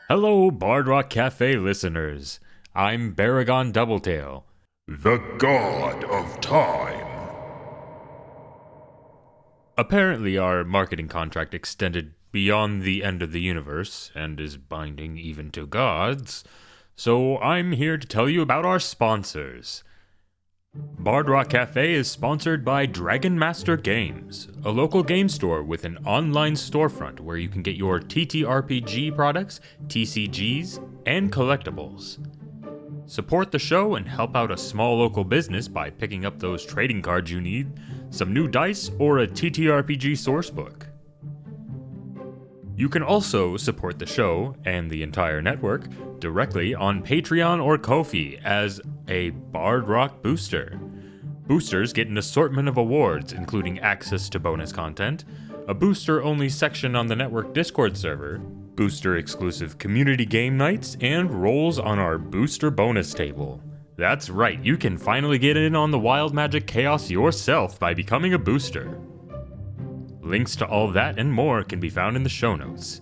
Hello, Bard Rock Cafe listeners. I'm Baragon Doubletail, the god of time. Apparently, our marketing contract extended beyond the end of the universe and is binding even to gods, so I'm here to tell you about our sponsors. Bard Rock Cafe is sponsored by Dragon Master Games, a local game store with an online storefront where you can get your TTRPG products, TCGs, and collectibles. Support the show and help out a small local business by picking up those trading cards you need, some new dice, or a TTRPG sourcebook. You can also support the show and the entire network directly on Patreon or Ko-fi as a Bard Rock Booster. Boosters get an assortment of awards, including access to bonus content, a booster-only section on the network Discord server, booster-exclusive community game nights, and roles on our booster bonus table. That's right, you can finally get in on the wild magic chaos yourself by becoming a booster. Links to all that and more can be found in the show notes.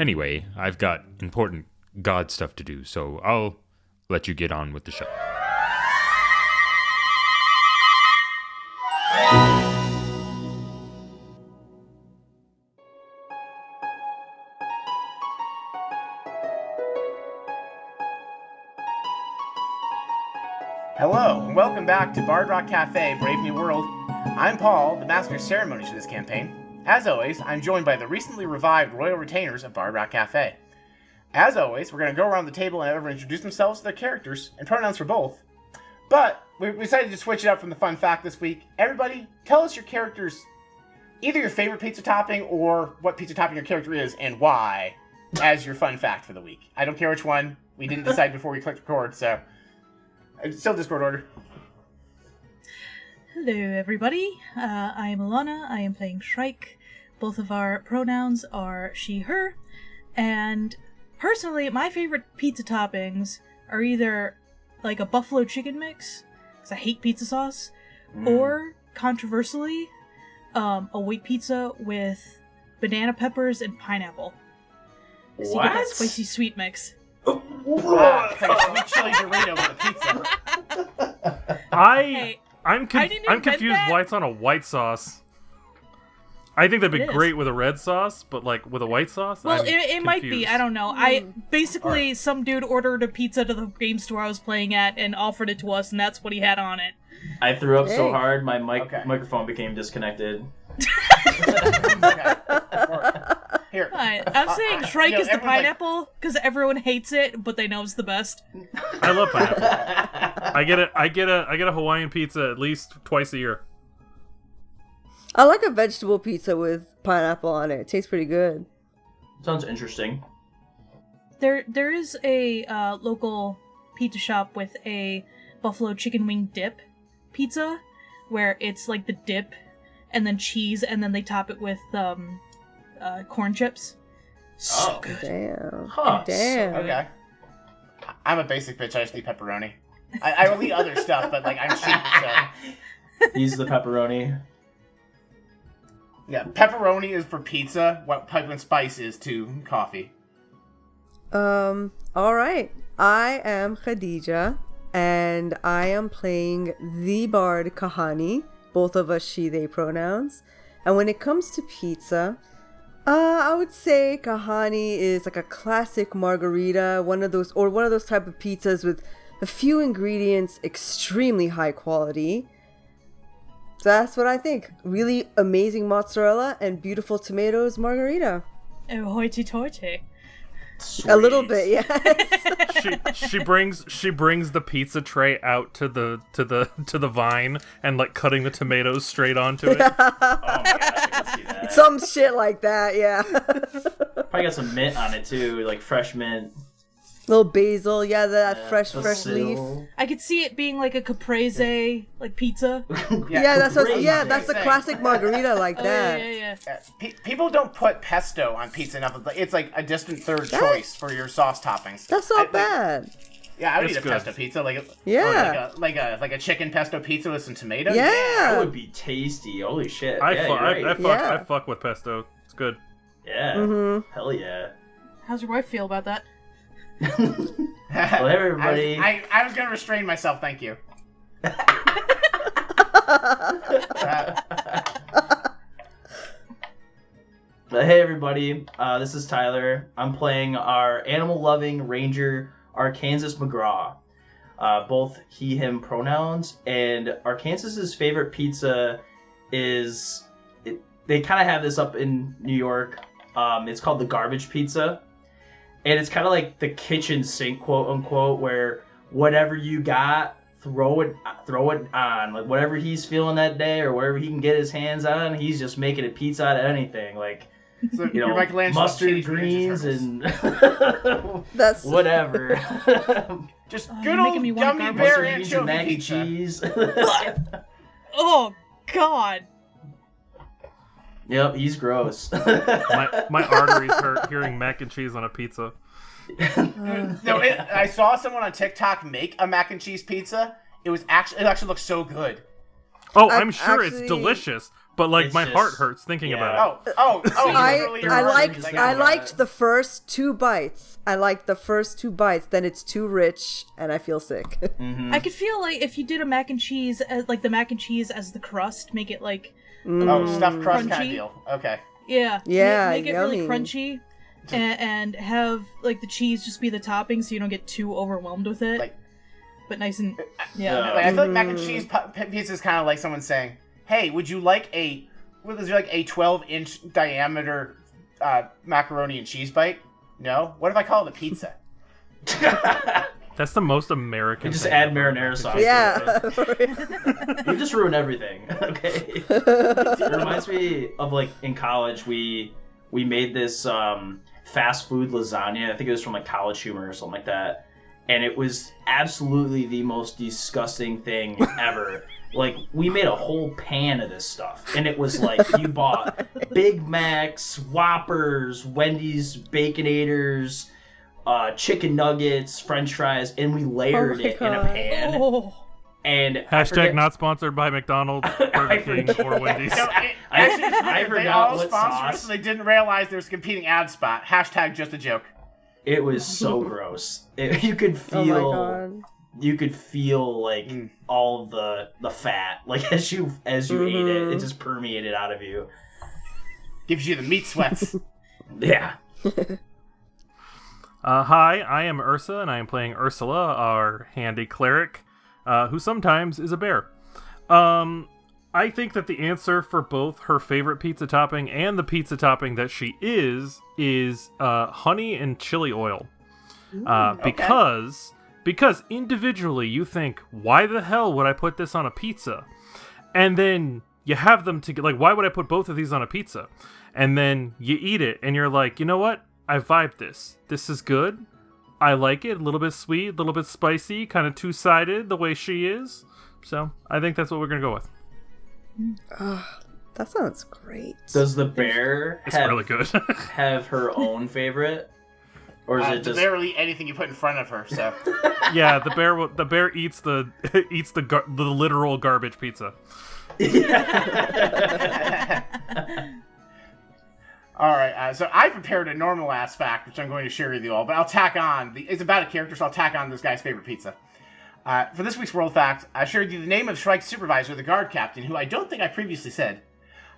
Anyway, I've got important god stuff to do, so I'll let you get on with the show. Hello, and welcome back to Bard Rock Cafe, Brave New World. I'm Paul, the Master of Ceremonies for this campaign. As always, I'm joined by the recently revived Royal Retainers of Bard Rock Cafe. As always, we're going to go around the table and everyone introduce themselves, their characters, and pronouns for both. But we decided to switch it up from the fun fact this week. Everybody, tell us your characters, either your favorite pizza topping or what pizza topping your character is and why, as your fun fact for the week. I don't care which one. We didn't decide before we clicked record, so it's still Discord order. Hello, everybody. I am Alana. I am playing Shrike. Both of our pronouns are she, her. And personally, my favorite pizza toppings are either like a buffalo chicken mix, because I hate pizza sauce, or, controversially, a white pizza with banana peppers and pineapple. So you get that spicy sweet mix. It's like a sweet chili Dorito with a pizza. I'm confused why it's on a white sauce. I think that'd be great with a red sauce, but like with a white sauce? Well, it might be. I don't know. Some dude ordered a pizza to the game store I was playing at and offered it to us, and that's what he had on it. I threw up so hard my microphone became disconnected. Here. Right. I'm saying Shrike is the pineapple because everyone hates it, but they know it's the best. I love pineapple. I get a Hawaiian pizza at least twice a year. I like a vegetable pizza with pineapple on it. It tastes pretty good. Sounds interesting. There is a local pizza shop with a buffalo chicken wing dip pizza where it's like the dip and then cheese and then they top it with corn chips. So good. Damn. Huh. Damn. Okay. I'm a basic bitch. I just eat pepperoni. I will eat other stuff, but like I'm cheap, so. Use the pepperoni. Yeah, pepperoni is for pizza what Pipeline Spice is to coffee. Alright. I am Khadija, and I am playing the bard Kahani, both of us she, they pronouns. And when it comes to pizza, I would say Kahani is like a classic margarita, one of those type of pizzas with a few ingredients, extremely high quality. So that's what I think. Really amazing mozzarella and beautiful tomatoes margarita. Oh, hoity-toity. Sweet. A little bit, yes. she brings the pizza tray out to the vine and like cutting the tomatoes straight onto it. Oh my gosh, I can see that. Some shit like that, yeah. Probably got some mint on it too, like fresh mint. Little basil, yeah, that fresh basil. leaf. I could see it being like a caprese, like pizza. Yeah, that's Caprese. that's the classic margarita like that. Yeah. People don't put pesto on pizza enough. It's like a distant third choice for your sauce toppings. That's not bad. Yeah, I would It's eat a good. pesto pizza, like a chicken pesto pizza with some tomatoes. Yeah. That would be tasty. Holy shit. I fuck with pesto. It's good. Yeah. Hell yeah. How's your wife feel about that? Well, everybody. I was gonna restrain myself. Thank you. Hey everybody, this is Tyler. I'm playing our animal-loving ranger, Arkansas McGraw. Both he, him pronouns, and Arkansas's favorite pizza is... they kind of have this up in New York. It's called the garbage pizza. And it's kind of like the kitchen sink, quote-unquote, where whatever you got, throw it on. Like, whatever he's feeling that day or whatever he can get his hands on, he's just making a pizza out of anything. Like... So you know, mustard greens and That's whatever. Just good old gummy bear anchovy mac and pizza. cheese. Oh God! Yep, he's gross. My arteries hurt hearing mac and cheese on a pizza. No, I saw someone on TikTok make a mac and cheese pizza. It actually looked so good. Oh, I'm sure it's delicious. But like my heart hurts thinking about it. I liked the first 2 bites. Then it's too rich, and I feel sick. Mm-hmm. I could feel like if you did a mac and cheese, like the mac and cheese as the crust, make it like stuffed crust crunchy. kind of deal. Okay. Yeah. Yeah, Make it really yummy. crunchy, and have like the cheese just be the topping, so you don't get too overwhelmed with it. But nice and I feel like mac and cheese pizza is kind of like someone saying, "Hey, would you like a 12-inch diameter macaroni and cheese bite?" No. What if I call it a pizza? That's the most American. You just thing add ever. marinara sauce. Yeah. You just ruin everything. Okay. It reminds me of like in college we made this fast food lasagna. I think it was from like College Humor or something like that, and it was absolutely the most disgusting thing ever. Like, we made a whole pan of this stuff, and it was like, you bought Big Macs, Whoppers, Wendy's Baconators, chicken nuggets, french fries, and we layered it in a pan. Oh. And hashtag not sponsored by McDonald's, Burger King, or Wendy's. No, I they forgot all what sponsored us, sauce. and they didn't realize there was a competing ad spot. Hashtag just a joke. It was so gross. You could feel... Oh my God. You could feel like all of the fat, like as you ate it just permeated out of you. Gives you the meat sweats. Yeah. Hi, I am Ursa, and I am playing Ursula, our handy cleric, who sometimes is a bear. I think that the answer for both her favorite pizza topping and the pizza topping that she is honey and chili oil. Because individually you think, why the hell would I put this on a pizza? And then you have them to like, why would I put both of these on a pizza? And then you eat it and you're like, you know what? I vibe this. This is good. I like it. A little bit sweet, a little bit spicy, kind of two-sided the way she is. So I think that's what we're going to go with. That sounds great. Does the bear really good. have her own favorite? Or is it just... The bear will eat anything you put in front of her, so... Yeah, the bear eats the literal garbage pizza. Alright, so I prepared a normal ass fact, which I'm going to share with you all, but I'll tack on... It's about a character, so I'll tack on this guy's favorite pizza. For this week's World Fact, I shared you the name of Shrike's supervisor, the guard captain, who I don't think I previously said.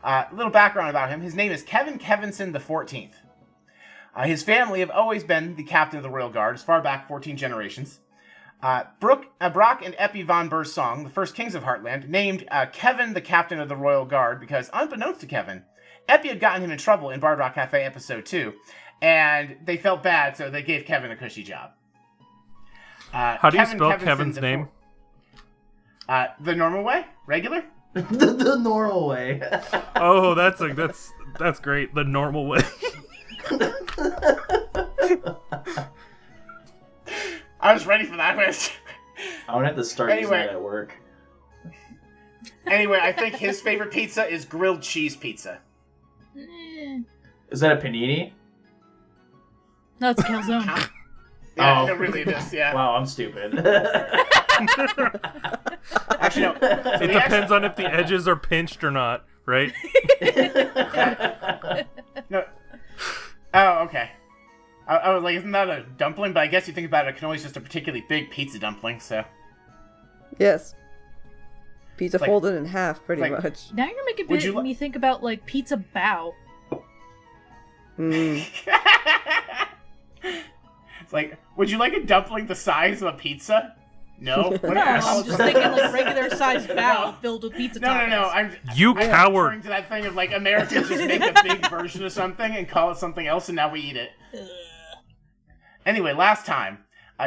A little background about him. His name is Kevin Kevinson the 14th. His family have always been the captain of the Royal Guard, as far back 14 generations. Brock and Eppie von Bursong, the first kings of Heartland, named Kevin the captain of the Royal Guard because, unbeknownst to Kevin, Eppie had gotten him in trouble in Bard Rock Cafe episode 2, and they felt bad, so they gave Kevin a cushy job. How do you spell Kevin's name? The normal way? Regular? the normal way. Oh, that's great. The normal way. I was ready for that. I would have to start using that at work. Anyway, I think his favorite pizza is grilled cheese pizza. Is that a panini? No, it's a calzone. Yeah, Oh. no, really it is, yeah. Wow, I'm stupid. Actually, no. So It depends on if the edges are pinched or not, right? No. Oh, okay. I was like, isn't that a dumpling? But I guess you think about it, a cannoli is just a particularly big pizza dumpling, so. Yes. Pizza Like- folded in half, pretty like- much. Now you're making Would you li- me think about like pizza bow. Mm. It's like, would you like a dumpling the size of a pizza? No. What No, else? I'm just thinking like regular sized bow filled with pizza No. toppings. I'm You I'm coward. referring to that thing of like Americans just make a big version of something and call it something else, and now we eat it. Anyway, last time,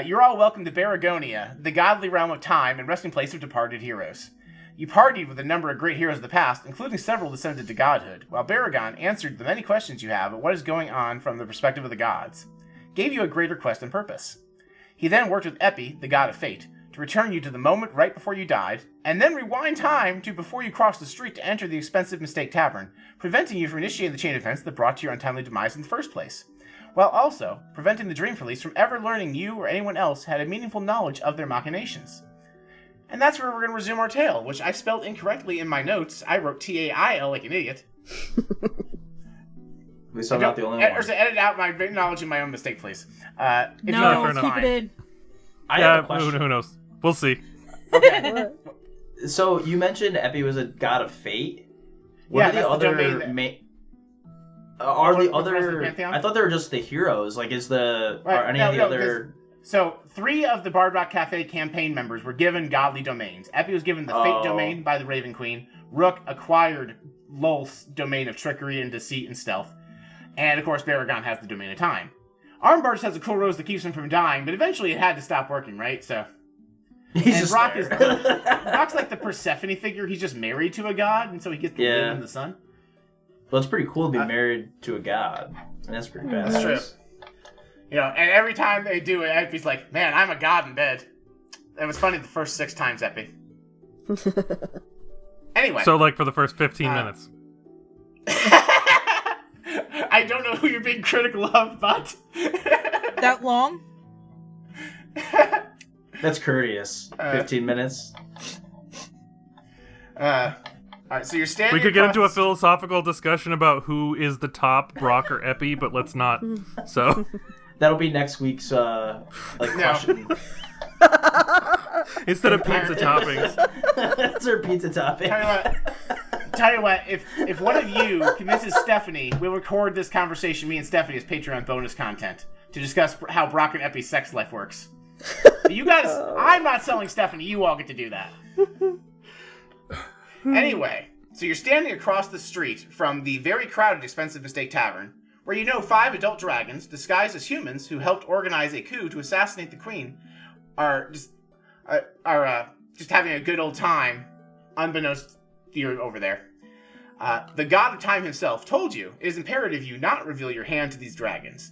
you're all welcome to Baragonia, the godly realm of time and resting place of departed heroes. You partied with a number of great heroes of the past, including several descended to godhood, while Baragon answered the many questions you have of what is going on from the perspective of the gods, gave you a greater quest and purpose. He then worked with Epi, the god of fate, to return you to the moment right before you died, and then rewind time to before you crossed the street to enter the expensive Mistake Tavern, preventing you from initiating the chain of events that brought you your untimely demise in the first place, while also preventing the Dream Police from ever learning you or anyone else had a meaningful knowledge of their machinations. And that's where we're going to resume our tale, which I spelled incorrectly in my notes. I wrote Tail like an idiot. At least I'm not the only one. Or so edit out my knowledge of my own mistake, please. If you No, don't, fair it's enough. keep fine. it in. I Yeah, have a question. who knows? We'll see. Okay. What? So you mentioned Epi was a god of fate. What Yeah, are the that's the domain other that- main? Are the What's the rest of the other? pantheon? I thought they were just the heroes. Like, is the Right, are any no, of the no, other? So, 3 of the Bard Rock Cafe campaign members were given godly domains. Epi was given the Fate Oh. domain by the Raven Queen. Rook acquired Lolth's domain of trickery and deceit and stealth. And, of course, Baragon has the domain of time. Armbar just has a cool rose that keeps him from dying, but eventually it had to stop working, right? So, He's and just Brock there. is Brock's like the Persephone figure. He's just married to a god, and so he gets to Yeah. live in the sun. Well, it's pretty cool to be married to a god. And that's pretty badass. That's true. You know, and every time they do it, Epi's like, man, I'm a god in bed. It was funny the first 6 times, Epi. Anyway. So, like, for the first 15 Uh, minutes. I don't know who you're being critical of, but... That long? That's courteous. 15 minutes. Alright, so you're standing We could get into a across the- philosophical discussion about who is the top, Brock or Epi, but let's not. So, That'll be next week's No. question. instead of pizza toppings. That's our pizza topping. Tell you what, if one of you convinces Stephanie, we'll record this conversation, me and Stephanie, as Patreon bonus content to discuss how Brock and Epi's sex life works. You guys, I'm not selling Stephanie, you all get to do that. Anyway, so you're standing across the street from the very crowded Expensive Mistake Tavern, where you know 5 adult dragons, disguised as humans who helped organize a coup to assassinate the queen, are just having a good old time, unbeknownst to you over there. The god of time himself told you it is imperative you not reveal your hand to these dragons.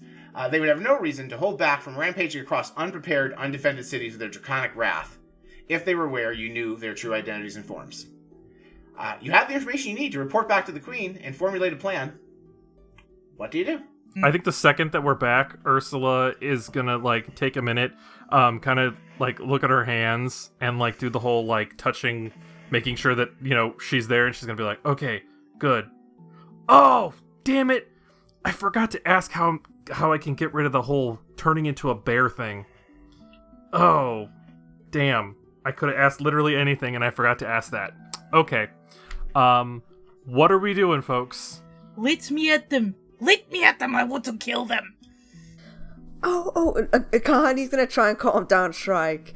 They would have no reason to hold back from rampaging across unprepared, undefended cities with their draconic wrath, if they were aware you knew their true identities and forms. You have the information you need to report back to the queen and formulate a plan. What do you do? I think the second that we're back, Ursula is gonna, like, take a minute, kind of, like, look at her hands and, like, do the whole, like, touching, making sure that, you know, she's there, and she's gonna be like, okay, good. Oh, damn it! I forgot to ask how I can get rid of the whole turning into a bear thing. Oh, damn. I could have asked literally anything, and I forgot to ask that. Okay. What are we doing, folks? Let me at them! Let me at them! I want to kill them! Kahani's gonna try and calm down Shrike.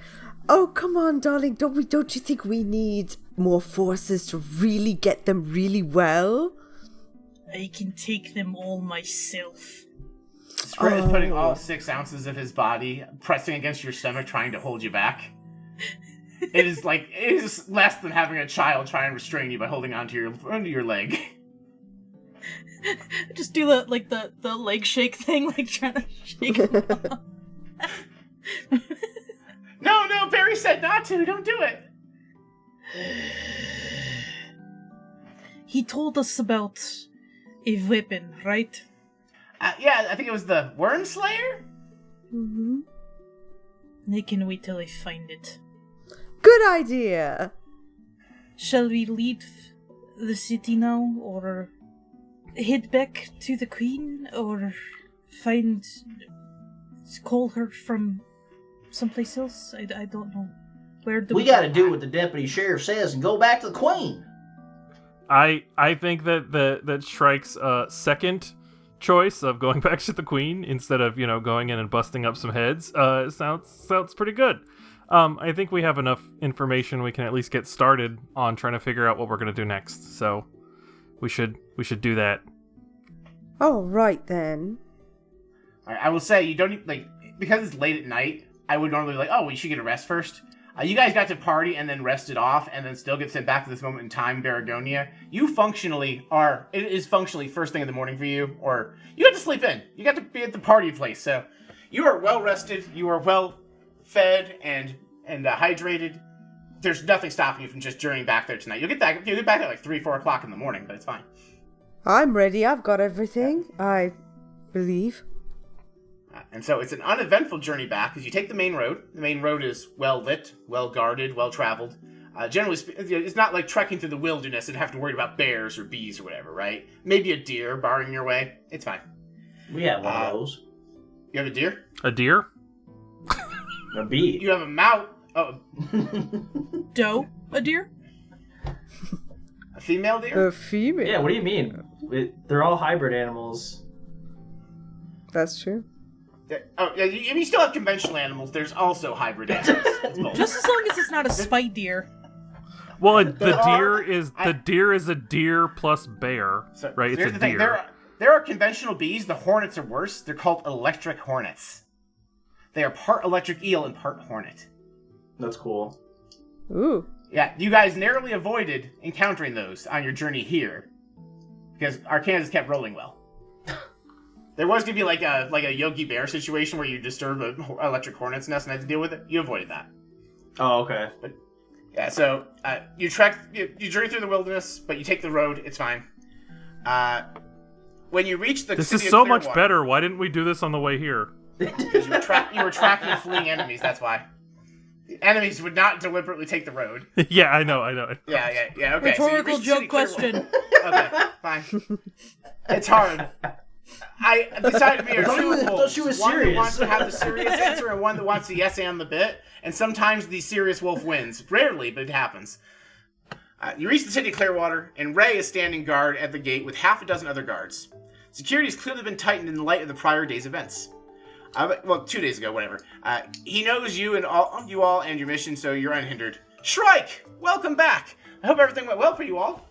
Oh, come on, darling. Don't you think we need more forces to really get them really well? I can take them all myself. Spread is putting all 6 ounces of his body pressing against your stomach, trying to hold you back. It is less than having a child try and restrain you by holding onto your leg. Just do the leg shake thing, like trying to shake them off. No, Barry said not to. Don't do it. He told us about a weapon, right? Yeah, I think it was the Worm Slayer. Mm-hmm. I can wait till I find it. Good idea. Shall we leave the city now, or head back to the Queen, or call her from someplace else? I don't know. Where do We gotta do what the deputy sheriff says and go back to the Queen. I think that Shrike's second choice of going back to the Queen instead of going in and busting up some heads sounds pretty good. I think we have enough information. We can at least get started on trying to figure out what we're gonna do next. So we should do that. All right then. I will say, you don't need, because it's late at night, I would normally we should get a rest first. You guys got to party and then rested off and then still get sent back to this moment in time, Baragonia. You functionally it is functionally first thing in the morning for you, or you got to sleep in. You got to be at the party place, so you are well rested, you are well fed and hydrated. There's nothing stopping you from just journeying back there tonight. You'll get back at 3, 4 o'clock in the morning, but it's fine. I'm ready. I've got everything, I believe. And so it's an uneventful journey back, because you take the main road. The main road is well lit, well guarded, well traveled. Generally, it's not like trekking through the wilderness and have to worry about bears or bees or whatever, right? Maybe a deer barring your way. It's fine. We have one of those. You have a deer? A deer? A bee. You have a mount. Oh, Doe? A deer? a female deer? A female. Yeah, what do you mean? They're all hybrid animals. That's true. You still have conventional animals. There's also hybrid animals. It's both. Just as long as it's not a spite deer. Well, the deer is a deer plus bear, So, right? It's here's a the thing. deer. There are conventional bees. The hornets are worse. They're called electric hornets. They are part electric eel and part hornet. That's cool. Ooh. Yeah, you guys narrowly avoided encountering those on your journey here, because Arkansas kept rolling well. There was going to be like a Yogi Bear situation where you disturb an electric hornet's nest and had to deal with it. You avoided that. Oh, okay. But yeah, so you journey through the wilderness, but you take the road. It's fine. When you reach the This city is of so much Clearwater- better. Why didn't we do this on the way here? Because you were tracking fleeing enemies. That's why. The enemies would not deliberately take the road. Yeah, I know. Yeah. Okay. so you Rhetorical reach the joke city of Clearwater. question. Okay, fine. It's hard. I decided we are I two thought wolves. she was One that serious. wants to have the serious answer and one that wants to yes and the bit. And sometimes the serious wolf wins. Rarely, but it happens. You reach the city of Clearwater, and Ray is standing guard at the gate with half a dozen other guards. Security has clearly been tightened in the light of the prior day's events. 2 days ago, whatever. He knows you all and your mission, so you're unhindered. Shrike, welcome back. I hope everything went well for you all.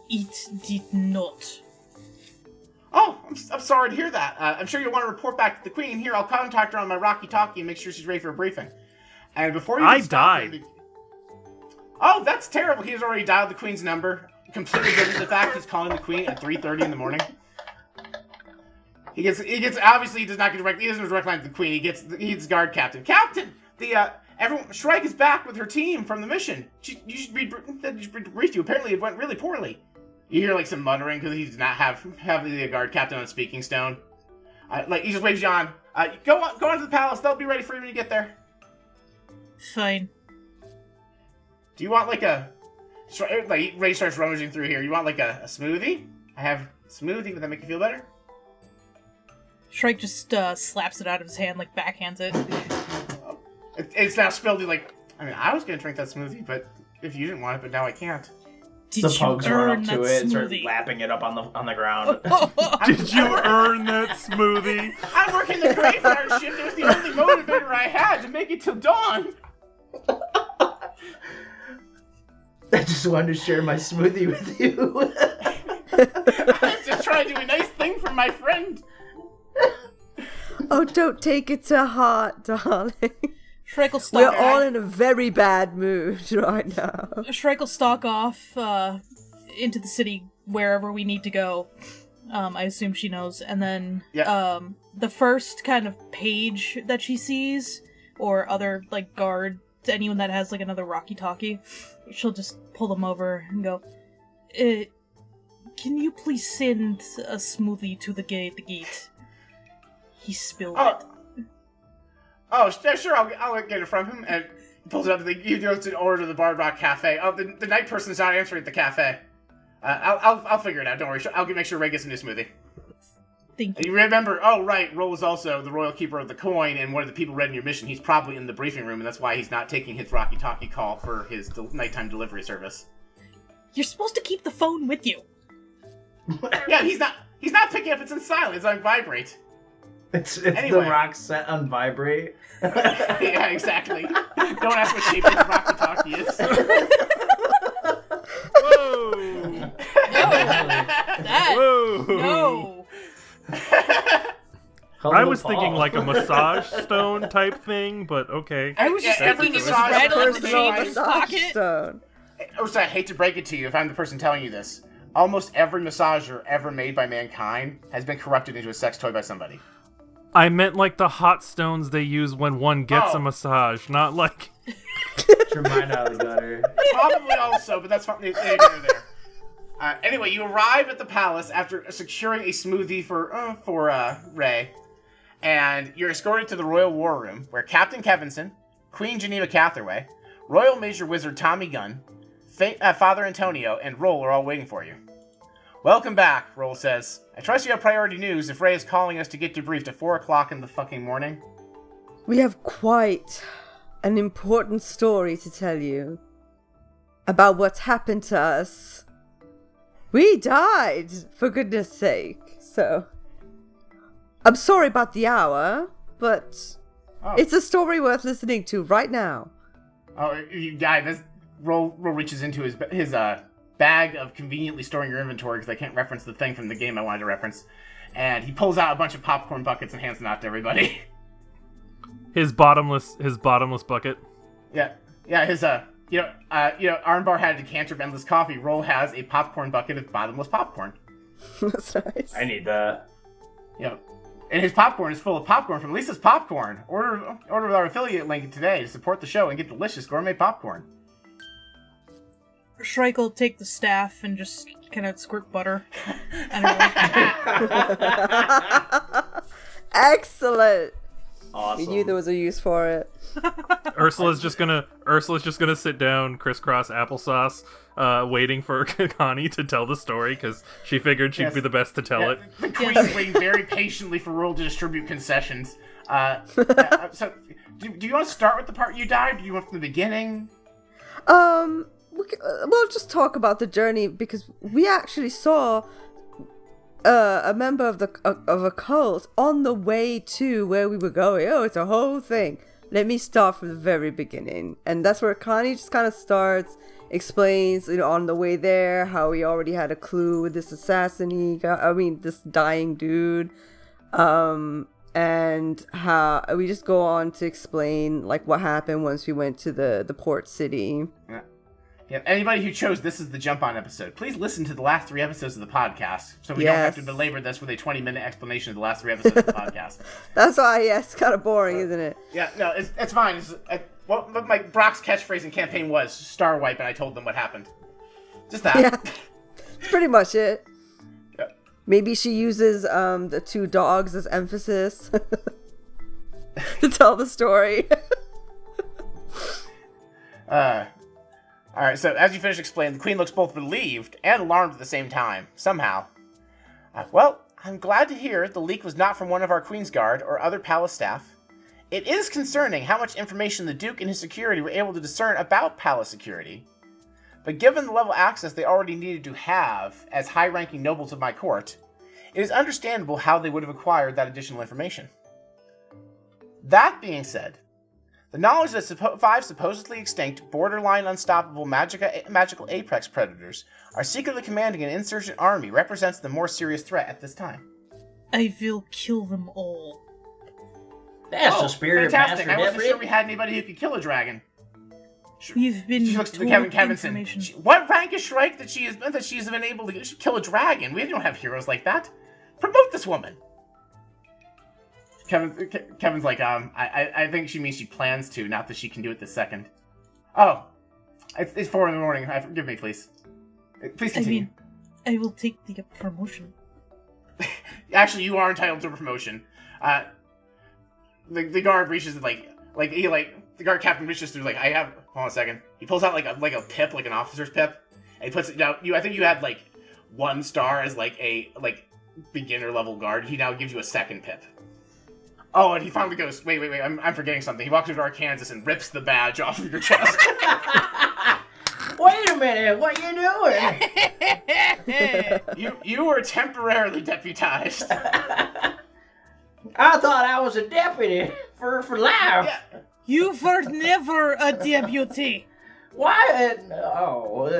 It did not. Oh, I'm sorry to hear that. I'm sure you'll want to report back to the Queen. Here, I'll contact her on my walkie-talkie and make sure she's ready for a briefing. And before you I can stop died. him- Oh, that's terrible. He's already dialed the Queen's number. Completely given the fact he's calling the Queen at 3:30 in the morning. He gets obviously he does not get direct. He doesn't direct line to the Queen. He's guard captain. Captain, Shrike is back with her team from the mission. You should brief you. Apparently, it went really poorly. You hear like some muttering because he does not have the guard captain on speaking stone. He just waves you on. Go on to the palace. They'll be ready for you when you get there. Fine. Do you want Ray starts rummaging through here. You want a smoothie? I have smoothie. Would that make you feel better? Shrike just slaps it out of his hand, backhands it. It's now spilled. He's like, I was gonna drink that smoothie, but if you didn't want it, but now I can't. Did The you pugs run earn up that to it and start smoothie? lapping it up on the ground. Did you earn that smoothie? I'm working the graveyard shift. It was the only motivator I had to make it till dawn. I just wanted to share my smoothie with you. I was just trying to do a nice thing for my friend. Oh, don't take it to heart, darling. Shrike will We're stalk. all in a very bad mood right now. Shrike will stalk off into the city wherever we need to go. I assume she knows, and then the first kind of page that she sees, or other guard, anyone that has another walkie-talkie, she'll just pull them over and go, can you please send a smoothie to the gate? He spilled it. Oh, sure, I'll get it from him. And he pulls it up. He goes to order to the Bard Rock Cafe. Oh, the night person's not answering at the cafe. I'll figure it out. Don't worry. I'll make sure Ray gets a new smoothie. Thank And you. you remember? Oh, right. Roll is also the royal keeper of the coin, and one of the people read in your mission. He's probably in the briefing room, and that's why he's not taking his Rocky Talkie call for his nighttime delivery service. You're supposed to keep the phone with you. Yeah, he's not picking up. It's in silent. It's on vibrate. It's Anyway. the rock set on vibrate. Yeah, exactly. Don't ask what shape his Rocky Talkie is. Whoa! That. Whoa! No. I was thinking like a massage stone type thing, but okay. I was just every thinking it was massage rattling the person chain in knows his pocket. Stone. Oh, sorry, I hate to break it to you if I'm the person telling you this. Almost every massager ever made by mankind has been corrupted into a sex toy by somebody. I meant like the hot stones they use when one gets Oh. a massage, not like. Get your mind out of the gutter. Probably also, but that's fine. Neither here nor there. Anyway, you arrive at the palace after securing a smoothie for Ray, and you're escorted to the Royal War Room, where Captain Kevinson, Queen Geneva Catherway, Royal Major Wizard Tommy Gunn, Father Antonio, and Roll are all waiting for you. Welcome back, Roll says. I trust you have priority news if Ray is calling us to get debriefed at 4 o'clock in the fucking morning. We have quite an important story to tell you about what's happened to us. We died, for goodness sake. So, I'm sorry about the hour, but it's a story worth listening to right now. Oh, you died. Roll reaches into his bag of conveniently storing your inventory because I can't reference the thing from the game I wanted to reference, and he pulls out a bunch of popcorn buckets and hands them out to everybody. His bottomless bucket. Yeah, his Arnbar had a decanter of endless coffee. Roll has a popcorn bucket of bottomless popcorn. That's nice. I need that. And his popcorn is full of popcorn from Lisa's Popcorn. Order with our affiliate link today to support the show and get delicious gourmet popcorn. Shrike will take the staff and just kind of squirt butter. I don't know. Excellent. Awesome. You knew there was a use for it. Ursula's just gonna sit down, crisscross applesauce, waiting for Connie to tell the story because she figured she'd be the best to tell it. The queen's waiting very patiently for Roll to distribute concessions. So, do you want to start with the part you died? Do you want from the beginning? We'll just talk about the journey because we actually saw a member of a cult on the way to where we were going. Oh, it's a whole thing. Let me start from the very beginning, and that's where Connie just kind of starts, explains, on the way there how he already had a clue with this assassin this dying dude, and how we just go on to explain like what happened once we went to the port city. Yeah, anybody who chose this as the jump-on episode, please listen to the last 3 episodes of the podcast, so we don't have to belabor this with a 20-minute explanation of the last 3 episodes of the podcast. That's why, it's kind of boring, isn't it? Yeah, no, it's fine. What my Brock's catchphrase in campaign was star wipe, and I told them what happened. Just that. Yeah, that's pretty much it. Yeah. Maybe she uses the 2 dogs as emphasis to tell the story. Alright, so as you finish explaining, the queen looks both relieved and alarmed at the same time, somehow. Well, I'm glad to hear the leak was not from one of our Queen's Guard or other palace staff. It is concerning how much information the Duke and his security were able to discern about palace security. But given the level of access they already needed to have as high-ranking nobles of my court, it is understandable how they would have acquired that additional information. That being said, the knowledge that 5 supposedly extinct, borderline unstoppable magical apex predators are secretly commanding an insurgent army represents the more serious threat at this time. I will kill them all. That's the spirit, fantastic. Master I wasn't Deborah. sure we had anybody who could kill a dragon. We've been She looks to told Kevinson. information. What rank is Shrike that she's been able to kill a dragon? We don't have heroes like that. Promote this woman. Kevin's like, I think she means she plans to, not that she can do it this second. Oh, it's 4 in the morning. Forgive me, please. Please continue. I will take the promotion. Actually, you are entitled to a promotion. the guard reaches the guard captain reaches through I have hold on a second. He pulls out like a pip, like an officer's pip, and he puts it down. I think you had 1 star as a beginner level guard. He now gives you a 2nd pip. Oh, and he finally goes, wait, I'm forgetting something. He walks over to Arkansas and rips the badge off of your chest. Wait a minute, what you doing? You were temporarily deputized. I thought I was a deputy for life. Yeah. You were never a deputy. Why? Oh.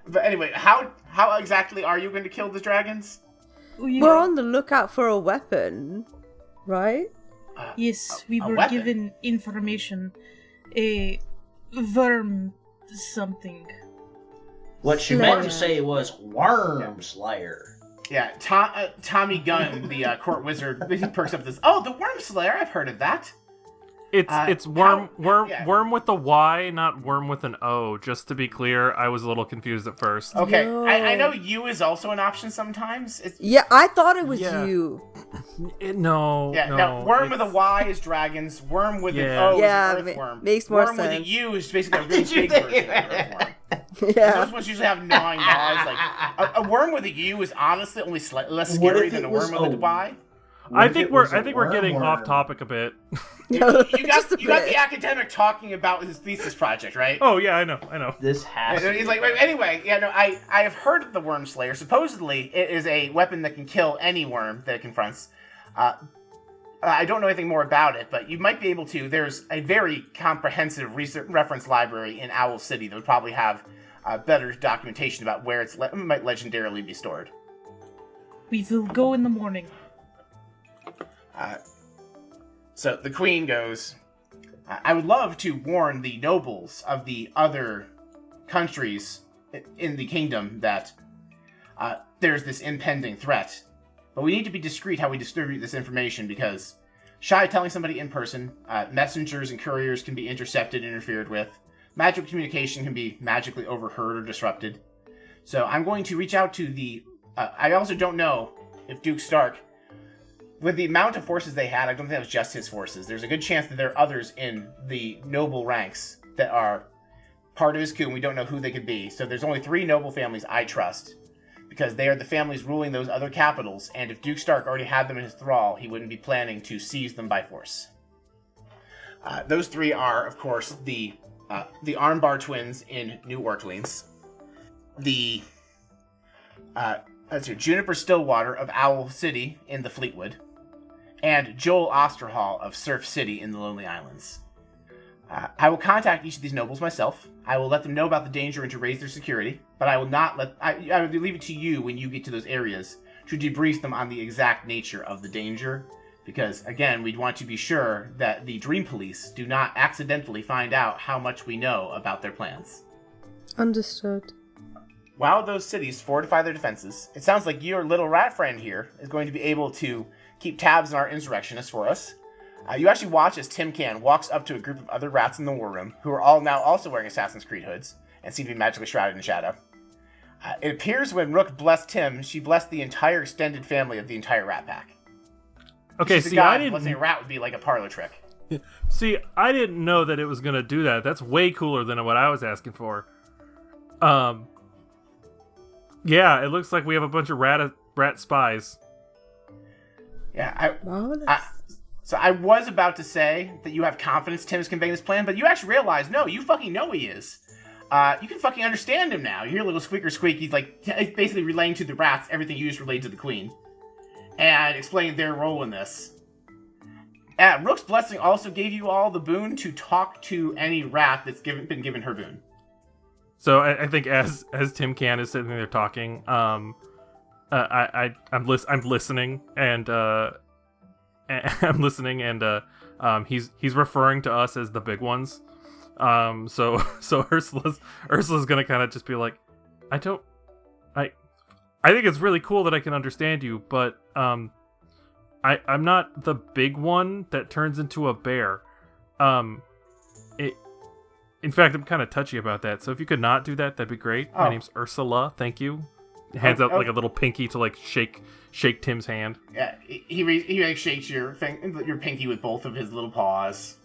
But anyway, how exactly are you going to kill the dragons? We're on the lookout for a weapon, right? Yes, we a were weapon? given information. A worm something. What she meant to say was worm slayer. Yeah, Tommy Gunn, the court wizard, he perks up this. Oh, the Worm Slayer! I've heard of that. It's worm yeah. worm with a Y, not worm with an O. Just to be clear, I was a little confused at first. Okay, No. I know you is also an option sometimes. Yeah, I thought it was Yeah. you. No. Now worm with a Y is dragons. Worm with an Yeah. O Yeah, is an earthworm. makes more worm with a sense. U is basically a really big version of an earthworm. Yeah. Those ones usually have 9 claws. A worm with a U is honestly only slightly less What scary if than it a was worm with a a- Y. I think we're getting off topic a bit. You got Just a you got bit. the academic talking about his thesis project, right? Oh yeah, I know. This has to He's be- like, wait, anyway, yeah, no, I have heard of the Worm Slayer. Supposedly, it is a weapon that can kill any worm that it confronts. I don't know anything more about it, but you might be able to. There's a very comprehensive reference library in Owl City that would probably have better documentation about where it might legendarily be stored. We will go in the morning. So the queen goes, I would love to warn the nobles of the other countries in the kingdom that there's this impending threat. But we need to be discreet how we distribute this information because shy of telling somebody in person, messengers and couriers can be intercepted and interfered with. Magical communication can be magically overheard or disrupted. So I'm going to reach out to the... I also don't know if Duke Stark... With the amount of forces they had, I don't think that was just his forces. There's a good chance that there are others in the noble ranks that are part of his coup, and we don't know who they could be. So there's only 3 noble families I trust, because they are the families ruling those other capitals, and if Duke Stark already had them in his thrall, he wouldn't be planning to seize them by force. Those 3 are, of course, the Armbar twins in New Orleans, the Juniper Stillwater of Owl City in the Fleetwood, and Joel Osterhall of Surf City in the Lonely Islands. I will contact each of these nobles myself. I will let them know about the danger and to raise their security, but I will not let... I would leave it to you when you get to those areas to debrief them on the exact nature of the danger, because, again, we'd want to be sure that the Dream Police do not accidentally find out how much we know about their plans. Understood. While those cities fortify their defenses, it sounds like your little rat friend here is going to be able to keep tabs on our insurrectionists for us. You actually watch as Tim Can walks up to a group of other rats in the war room, who are all now also wearing Assassin's Creed hoods, and seem to be magically shrouded in shadow. It appears when Rook blessed Tim, she blessed the entire extended family of the entire rat pack. Okay, She's a see, god, I didn't blessing a rat would be like a parlor trick. see. I didn't know that it was gonna do that. That's way cooler than what I was asking for. Yeah, it looks like we have a bunch of rat spies. Yeah, Marvelous. So I was about to say that you have confidence Tim is conveying this plan, but you actually realize, no, you fucking know he is. You can fucking understand him now. You hear a little squeaker squeak. He's like basically relaying to the rats everything you just relayed to the queen, and explaining their role in this. Rook's blessing also gave you all the boon to talk to any rat that's been given her boon. So I think as Tim Can is sitting there talking, I'm listening and I'm listening and he's referring to us as the big ones. So Ursula's gonna kind of just be like, I think it's really cool that I can understand you, but I'm not the big one that turns into a bear. In fact, I'm kind of touchy about that. So if you could not do that, that'd be great. Oh. My name's Ursula. Thank you. hands out like a little pinky to like shake Tim's hand. Yeah, he like shakes your pinky with both of his little paws.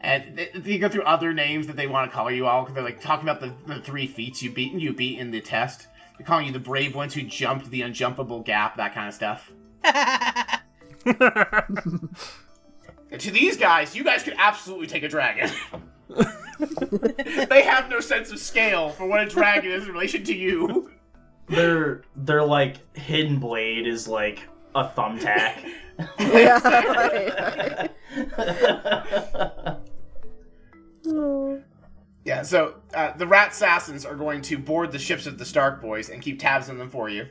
And they go through other names that they want to call you all, because they're like talking about the 3 feats you beat in the test. They're calling you the brave ones who jumped the unjumpable gap, that kind of stuff. And to these guys, you guys could absolutely take a dragon. They have no sense of scale for what a dragon is in relation to you. Their like hidden blade is like a thumbtack. Yeah, right. Oh. Yeah, so the rat assassins are going to board the ships of the Stark boys and keep tabs on them for you.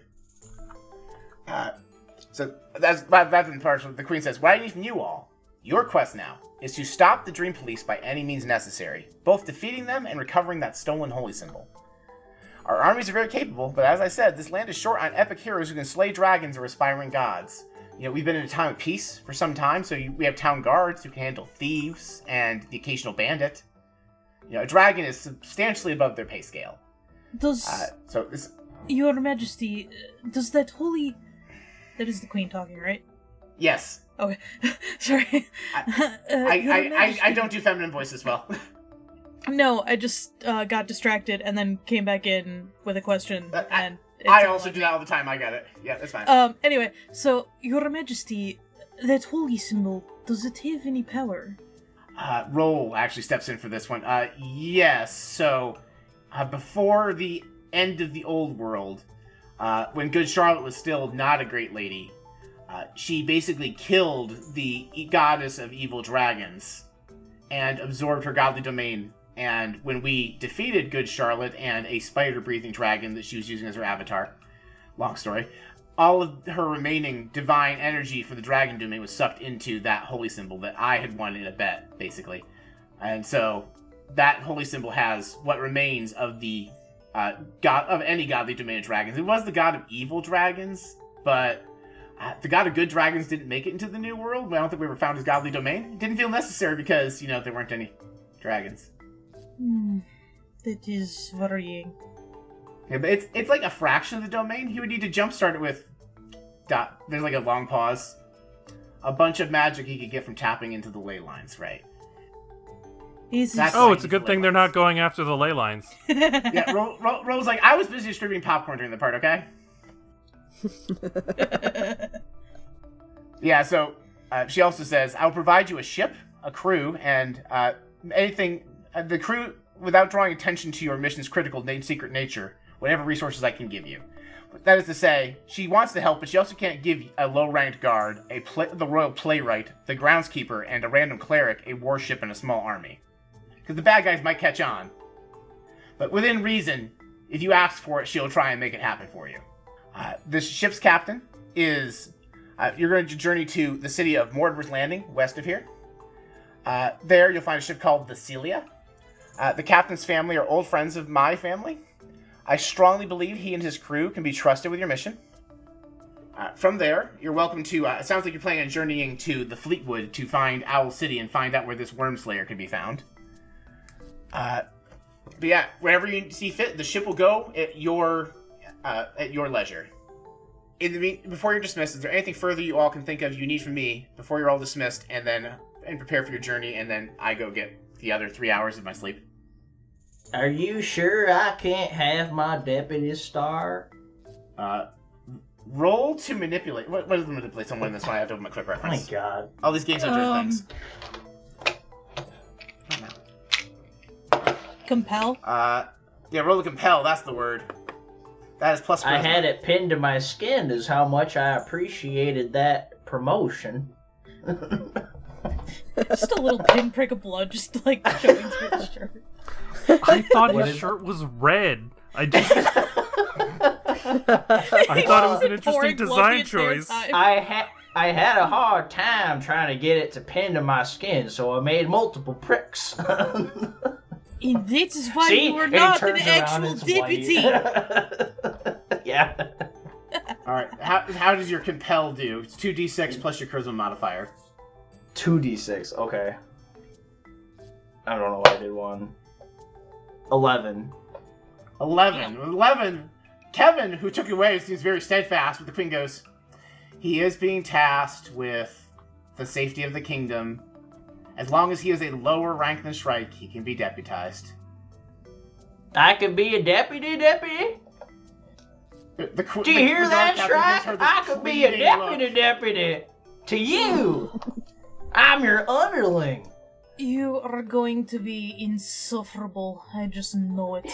So that's in part. The Queen says, "What I need from you all, your quest now, is to stop the Dream Police by any means necessary, both defeating them and recovering that stolen holy symbol. Our armies are very capable, but as I said, this land is short on epic heroes who can slay dragons or aspiring gods. You know, we've been in a time of peace for some time, so we have town guards who can handle thieves and the occasional bandit. You know, a dragon is substantially above their pay scale. Your Majesty, does that holy... That is the Queen talking, right? Yes. Okay. Sorry. I don't do feminine voices well. No, I just got distracted and then came back in with a question. And I also do that all the time. I get it. Yeah, that's fine. Anyway, so, Your Majesty, that holy symbol, does it have any power? Roll actually steps in for this one. Yes. So, before the end of the old world, when Good Charlotte was still not a great lady, she basically killed the goddess of evil dragons and absorbed her godly domain. And when we defeated Good Charlotte and a spider-breathing dragon that she was using as her avatar, long story, all of her remaining divine energy for the dragon domain was sucked into that holy symbol that I had won in a bet, basically. And so that holy symbol has what remains of the god of any godly domain of dragons. It was the god of evil dragons, but the god of good dragons didn't make it into the new world. I don't think we ever found his godly domain. It didn't feel necessary because, you know, there weren't any dragons. That is worrying. Yeah, but it's like a fraction of the domain. He would need to jumpstart it with... There's like a long pause. A bunch of magic he could get from tapping into the ley lines, right? It's a good thing they're not going after the ley lines. Yeah, Roll's like, I was busy distributing popcorn during the part, okay? Yeah, so she also says, I will provide you a ship, a crew, and anything... the crew, without drawing attention to your mission's critical secret nature, whatever resources I can give you. That is to say, she wants to help, but she also can't give a low-ranked guard, the royal playwright, the groundskeeper, and a random cleric a warship and a small army. Because the bad guys might catch on. But within reason, if you ask for it, she'll try and make it happen for you. This ship's captain is... you're going to journey to the city of Mortimer's Landing, west of here. There, you'll find a ship called the Celia. The captain's family are old friends of my family. I strongly believe he and his crew can be trusted with your mission. From there, you're welcome to... it sounds like you're planning on journeying to the Fleetwood to find Owl City and find out where this Wormslayer can be found. But yeah, wherever you see fit, the ship will go at your leisure. Before you're dismissed, is there anything further you all can think of you need from me before you're all dismissed, and prepare for your journey, and then I go get the other 3 hours of my sleep? Are you sure I can't have my deputy star? Roll to manipulate. What does manipulate someone in this one? I have to open a quick reference. Oh my god. All these games have different things. Compel? Yeah, roll to compel, that's the word. That is plus charisma. I had it pinned to my skin as how much I appreciated that promotion. Just a little pinprick of blood just like showing through his shirt. I thought his shirt was red. I thought it was an interesting design choice. I had a hard time trying to get it to pin to my skin, so I made multiple pricks. And this is why See? you are And not he an turns around actual and it's deputy. white. Yeah. Alright, how does your compel do? It's 2d6 plus your charisma modifier. 2d6, okay. I don't know why I did one. 11. 11 Kevin, who took it away, seems very steadfast, but the queen goes, he is being tasked with the safety of the kingdom. As long as he is a lower rank than Shrike, he can be deputized. I could be a deputy? Do you hear that, Shrike? I could be a deputy. To you! I'm your underling. You are going to be insufferable. I just know it.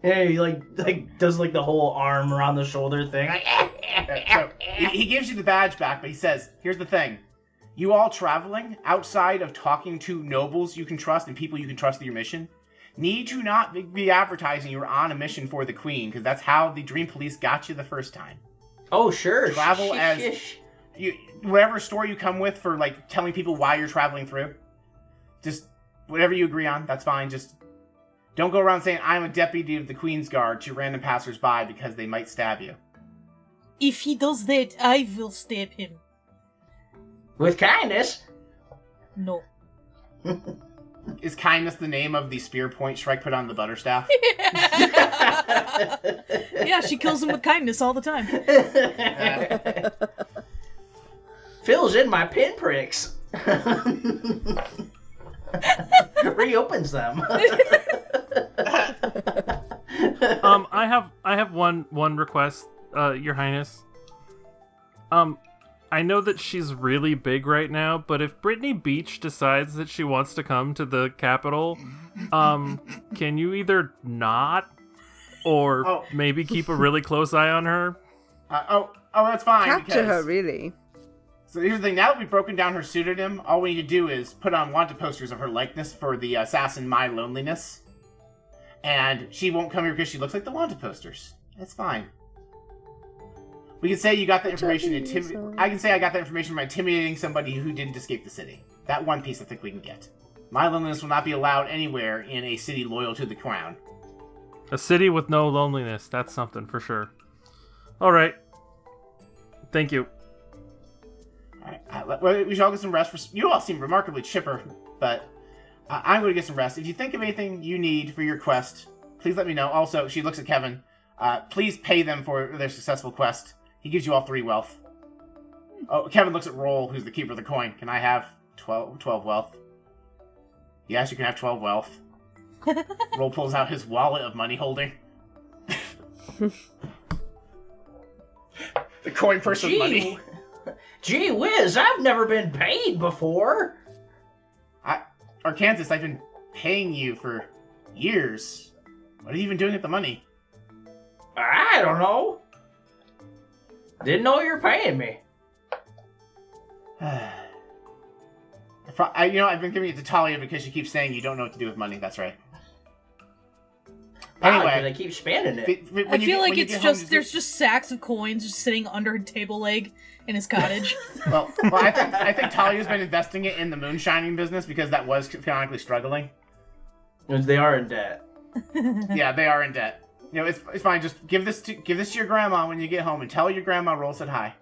Yeah, he like does like the whole arm around the shoulder thing. So he gives you the badge back, but he says, here's the thing. You all traveling, outside of talking to nobles you can trust and people you can trust in your mission, need to not be advertising you're on a mission for the queen, because that's how the Dream Police got you the first time. Oh, sure. Travel as... whatever story you come with for, like, telling people why you're traveling through, just whatever you agree on, that's fine. Just don't go around saying, I'm a deputy of the Queen's Guard to random passersby because they might stab you. If he does that, I will stab him. With kindness? No. Is kindness the name of the spear point Shrike put on the butterstaff? Yeah, she kills him with kindness all the time. Fills in my pinpricks. Reopens them. I have one request, Your Highness. I know that she's really big right now, but if Brittany Beach decides that she wants to come to the capital, can you either not, or maybe keep a really close eye on her? That's fine. Capture her, really. So here's the thing, now that we've broken down her pseudonym, all we need to do is put on wanted posters of her likeness for the assassin My Loneliness. And she won't come here because she looks like the wanted posters. It's fine. We can say you got the information. I can say I got that information by intimidating somebody who didn't escape the city. That one piece I think we can get. My loneliness will not be allowed anywhere in a city loyal to the crown. A city with no loneliness. That's something for sure. All right. Thank you. All right. We should all get some rest. You all seem remarkably chipper, but I'm going to get some rest. If you think of anything you need for your quest, please let me know. Also, she looks at Kevin. Please pay them for their successful quest. He gives you all 3 wealth. Oh, Kevin looks at Roll, who's the keeper of the coin. Can I have 12 wealth? Yes, you can have 12 wealth. Roll pulls out his wallet of money holding. The coin person money. Gee whiz, I've never been paid before. Arkansas, I've been paying you for years. What are you even doing with the money? I don't know. Didn't know you were paying me. I've been giving it to Talia because she keeps saying you don't know what to do with money. That's right. Anyway, they keep spending it. I feel like there's just sacks of coins just sitting under a table leg in his cottage. well, I think Talia's been investing it in the moonshining business because that was canonically struggling. They are in debt. Yeah, they are in debt. It's fine. Just give this to your grandma when you get home and tell your grandma Roll said hi.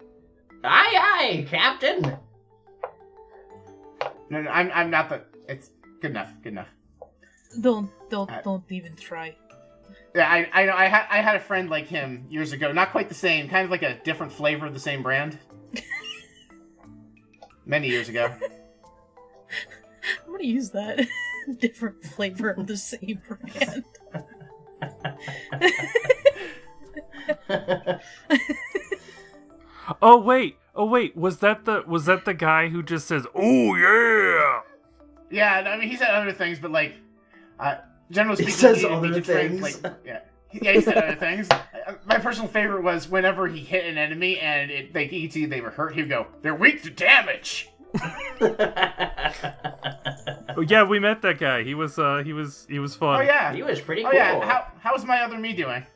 Aye, Captain. No, I'm not the. It's good enough. Good enough. Don't even try. Yeah, I know. I had a friend like him years ago. Not quite the same. Kind of like a different flavor of the same brand. Many years ago. I'm gonna use that. Different flavor of the same brand. Oh wait, was that the guy who just says, "Oh yeah"? Yeah, I mean he said other things, but like, generally speaking, he says other things. He said other things. My personal favorite was whenever he hit an enemy and you could see they were hurt. He'd go, "They're weak to damage." Oh yeah, we met that guy. He was fun. Oh yeah, he was pretty cool. Oh yeah, how's my other me doing?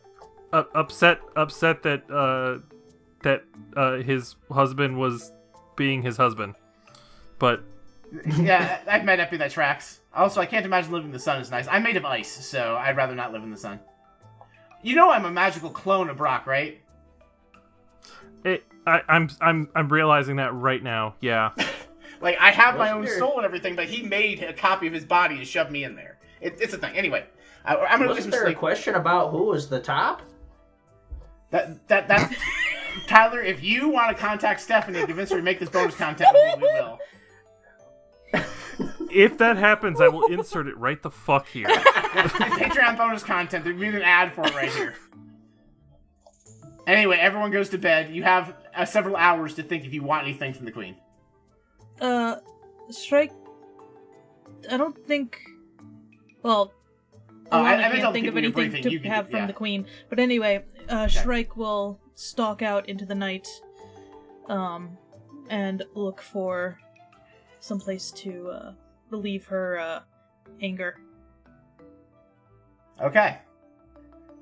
Upset that his husband was being his husband, but yeah, that might not be that tracks. Also, I can't imagine living in the sun is nice. I'm made of ice, so I'd rather not live in the sun. You know I'm a magical clone of Brock, right? I'm realizing that right now. Yeah. Like, I have my own soul and everything, but he made a copy of his body and shoved me in there. It's a thing. Anyway, I'm gonna lose Wasn't some there a sleep. question about who was the top? That's Tyler. If you want to contact Stephanie and convince her to make this bonus content, we will. If that happens, I will insert it right the fuck here. Patreon bonus content. There's even an ad for it right here. Anyway, everyone goes to bed. You have several hours to think if you want anything from the Queen. Strike. I don't think. Well, I can't tell the think of people you're anything briefing. to You can- have from yeah. the Queen. But anyway, Shrike will stalk out into the night, and look for someplace to relieve her anger. Okay.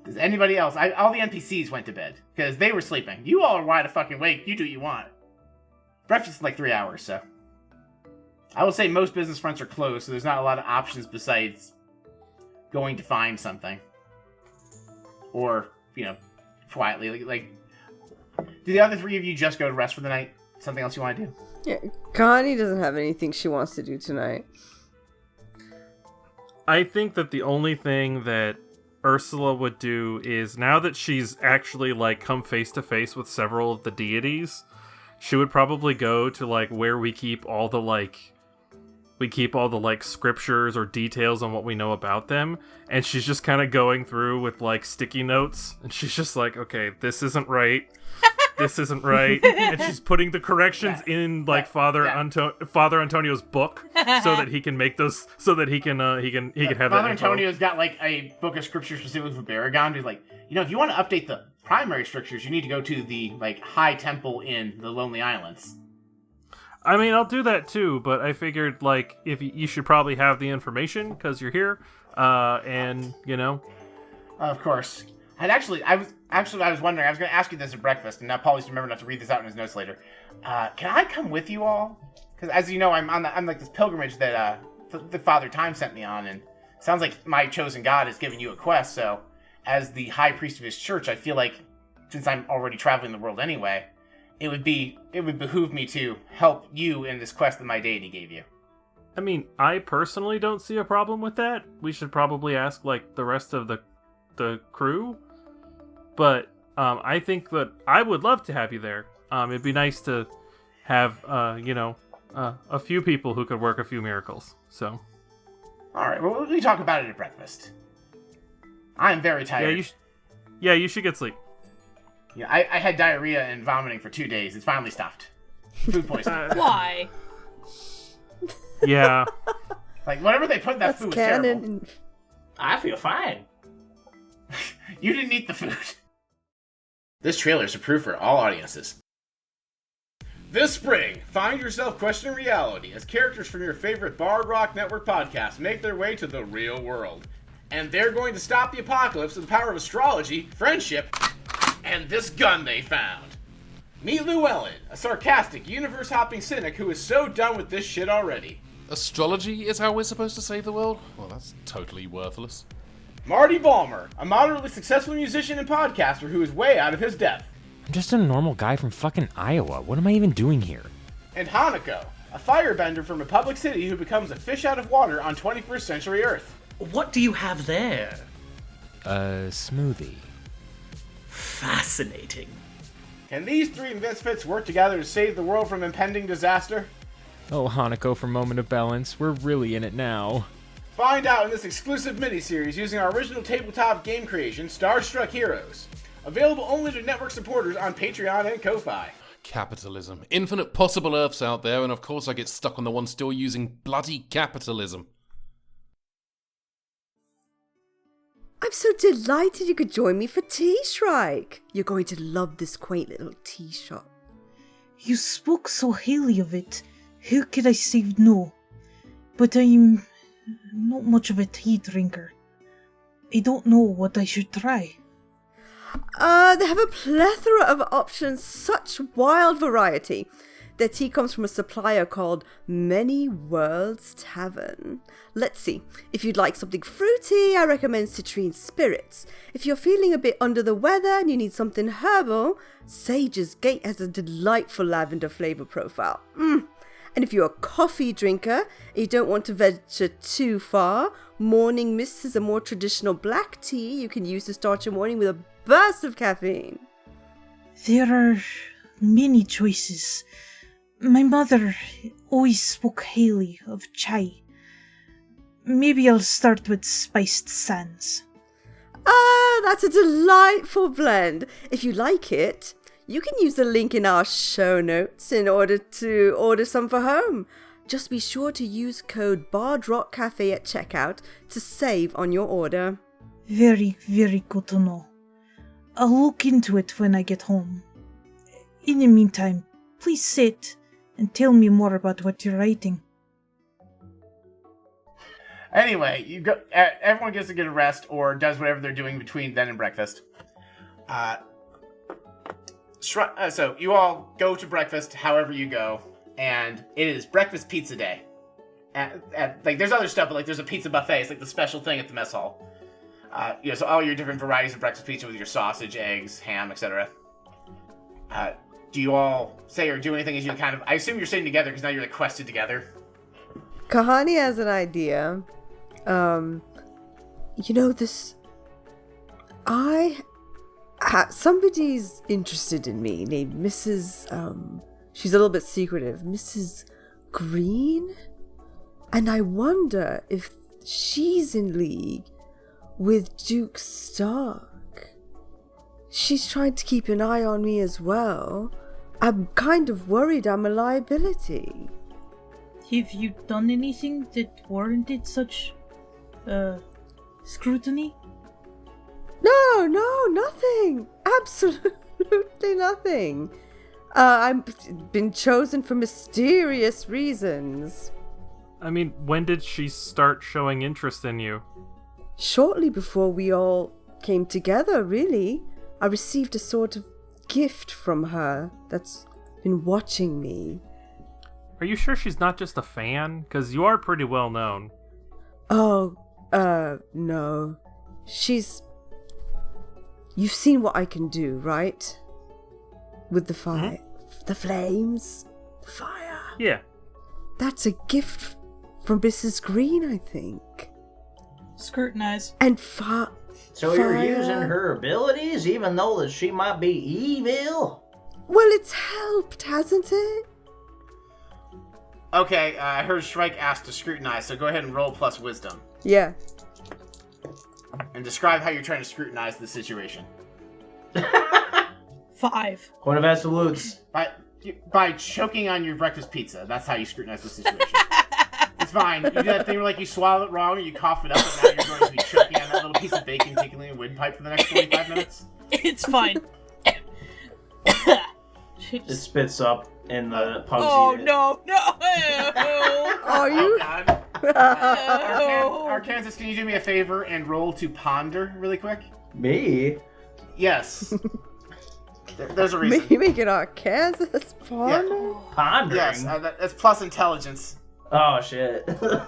Does anybody else? All the NPCs went to bed because they were sleeping. You all are wide fucking awake. You do what you want. Breakfast is like 3 hours, so. I will say most business fronts are closed, so there's not a lot of options besides going to find something. Or, quietly. Like, do the other three of you just go to rest for the night? Something else you want to do? Yeah, Connie doesn't have anything she wants to do tonight. I think that the only thing that Ursula would do is, now that she's actually, like, come face to face with several of the deities, she would probably go to, like, where we keep all the, like, scriptures or details on what we know about them, and she's just kind of going through with, like, sticky notes, and she's just like, okay, this isn't right, this isn't right, and she's putting the corrections in, like, Father Antonio's book, so that he can make those, so that he can have that Father info. Antonio's got, like, a book of scripture specifically for Baragon. He's like, if you want to update the primary strictures, you need to go to the, like, high temple in the Lonely Islands. I mean, I'll do that too, but I figured, like, if you should probably have the information because you're here, and Of course. I was wondering. I was going to ask you this at breakfast, and now Paulie's remembered not to read this out in his notes later. Can I come with you all? Because as you know, I'm like this pilgrimage that the Father Time sent me on, and it sounds like my chosen God has given you a quest. So, as the high priest of his church, I feel like since I'm already traveling the world anyway, it would behoove me to help you in this quest that my deity gave you. I mean, I personally don't see a problem with that. We should probably ask, like, the rest of the crew. But I think that I would love to have you there. It'd be nice to have, a few people who could work a few miracles. So. All right, well, we talk about it at breakfast. I'm very tired. You should get sleep. Yeah, I had diarrhea and vomiting for 2 days. It's finally stopped. Food poisoning. Why? Yeah. Like, whatever they put in that That's food was canon. terrible. I feel fine. You didn't eat the food. This trailer is approved for all audiences. This spring, find yourself questioning reality as characters from your favorite Bard Rock Network podcasts make their way to the real world. And they're going to stop the apocalypse with the power of astrology, friendship, and this gun they found. Meet Llewellyn, a sarcastic, universe-hopping cynic who is so done with this shit already. Astrology is how we're supposed to save the world? Well, that's totally worthless. Marty Balmer, a moderately successful musician and podcaster who is way out of his depth. I'm just a normal guy from fucking Iowa. What am I even doing here? And Hanako, a firebender from Republic City who becomes a fish out of water on 21st century Earth. What do you have there? A smoothie. Fascinating. Can these three misfits work together to save the world from impending disaster? Oh, Hanako for Moment of Balance. We're really in it now. Find out in this exclusive miniseries using our original tabletop game creation, Starstruck Heroes. Available only to network supporters on Patreon and Ko-Fi. Capitalism. Infinite possible Earths out there, and of course I get stuck on the one still using bloody capitalism. I'm so delighted you could join me for tea, Shrike. You're going to love this quaint little tea shop. You spoke so highly of it. How could I say no? But I'm not much of a tea drinker. I don't know what I should try. They have a plethora of options, such wild variety. Their tea comes from a supplier called Many Worlds Tavern. Let's see. If you'd like something fruity, I recommend Citrine Spirits. If you're feeling a bit under the weather and you need something herbal, Sage's Gate has a delightful lavender flavor profile. And if you're a coffee drinker and you don't want to venture too far, Morning Mist is a more traditional black tea you can use to start your morning with a burst of caffeine. There are many choices. My mother always spoke highly of chai. Maybe I'll start with spiced sands. Ah, that's a delightful blend. If you like it, you can use the link in our show notes in order to order some for home. Just be sure to use code BardRockCafe at checkout to save on your order. Very, very good to know. I'll look into it when I get home. In the meantime, please sit and tell me more about what you're writing. Anyway, you go. Everyone gets to get a rest or does whatever they're doing between then and breakfast. So you all go to breakfast however you go, and it is breakfast pizza day. Like there's other stuff, but like there's a pizza buffet. It's like the special thing at the mess hall. So all your different varieties of breakfast pizza with your sausage, eggs, ham, etc. Do you all say or do anything as you kind of... I assume you're sitting together because now you're like quested together. Kahani has an idea. Somebody's interested in me named Mrs. She's a little bit secretive. Mrs. Green? And I wonder if she's in league with Duke Stark. She's trying to keep an eye on me as well. I'm kind of worried I'm a liability. Have you done anything that warranted such, scrutiny? No, nothing. Absolutely nothing. I've been chosen for mysterious reasons. I mean, when did she start showing interest in you? Shortly before we all came together, really. I received a sort of gift from her that's been watching me. Are you sure she's not just a fan? Because you are pretty well known. Oh, no. You've seen what I can do, right? With the fire. The flames. The fire. Yeah. That's a gift from Mrs. Green, I think. Scrutinize. And So you're using her abilities even though that she might be evil? Well, it's helped, hasn't it? Okay, I heard Shrike asked to scrutinize, so go ahead and roll plus wisdom. Yeah. And describe how you're trying to scrutinize the situation. 5. Point of absolutes. By choking on your breakfast pizza. That's how you scrutinize the situation. It's fine. You do that thing where like you swallow it wrong or you cough it up, and now you're going to be choking on that little piece of bacon tickling a windpipe for the next 45 minutes. It's fine. It spits up and the pugs eat it. No. Are you? Arkansas, can you do me a favor and roll to ponder really quick? Me? Yes. There's a reason. You make it Arkansas ponder? Yeah. Pondering? Yes, that's plus intelligence. Oh, shit. 4. 4.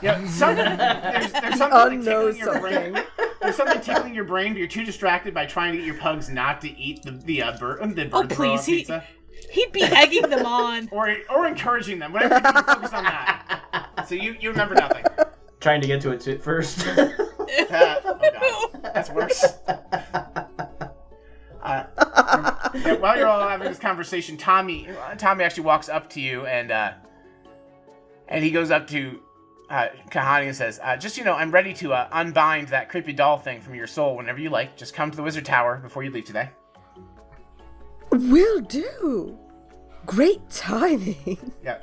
Yeah, there's something like tickling your brain. There's something tickling your brain, but you're too distracted by trying to get your pugs not to eat the bird Oh, please, pizza. He'd be egging them on. Or encouraging them. Whatever, you're focused on that. So you remember nothing. Trying to get to it first. Oh God, that's worse. While you're all having this conversation, Tommy actually walks up to you and he goes up to Kahani and says, just I'm ready to unbind that creepy doll thing from your soul whenever you like. Just come to the Wizard Tower before you leave today. Will do. Great timing. Yeah.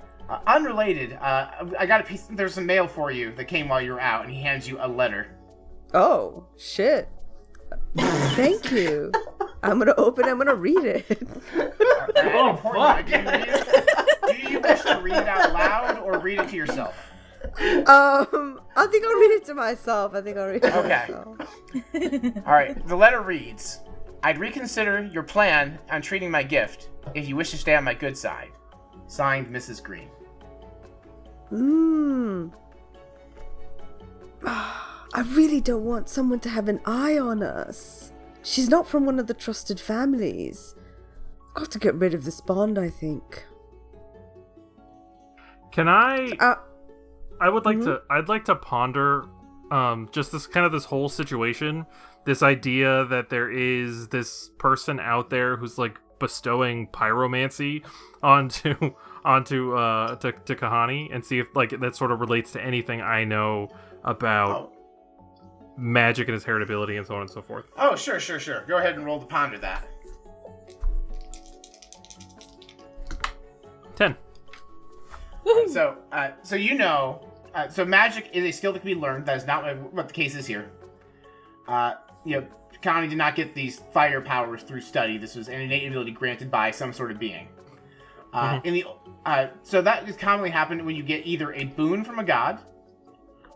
Unrelated, I got a piece. There's some mail for you that came while you were out, and he hands you a letter. Oh, shit. Thank you. I'm gonna read it. Oh, fuck. Do you wish to read it out loud or read it to yourself? I think I'll read it to myself. Okay. All right. The letter reads, I'd reconsider your plan on treating my gift if you wish to stay on my good side. Signed, Mrs. Green. I really don't want someone to have an eye on us. She's not from one of the trusted families. Got to get rid of this bond, I think. Can I would like to. I'd like to ponder, just this whole situation. This idea that there is this person out there who's like bestowing pyromancy onto Kahani, and see if like that sort of relates to anything I know about magic and his heritability and so on and so forth. Oh, sure. Go ahead and roll to ponder that. 10. So magic is a skill that can be learned. That is not what the case is here. Connie did not get these fire powers through study. This was an innate ability granted by some sort of being. So that is commonly happen when you get either a boon from a god,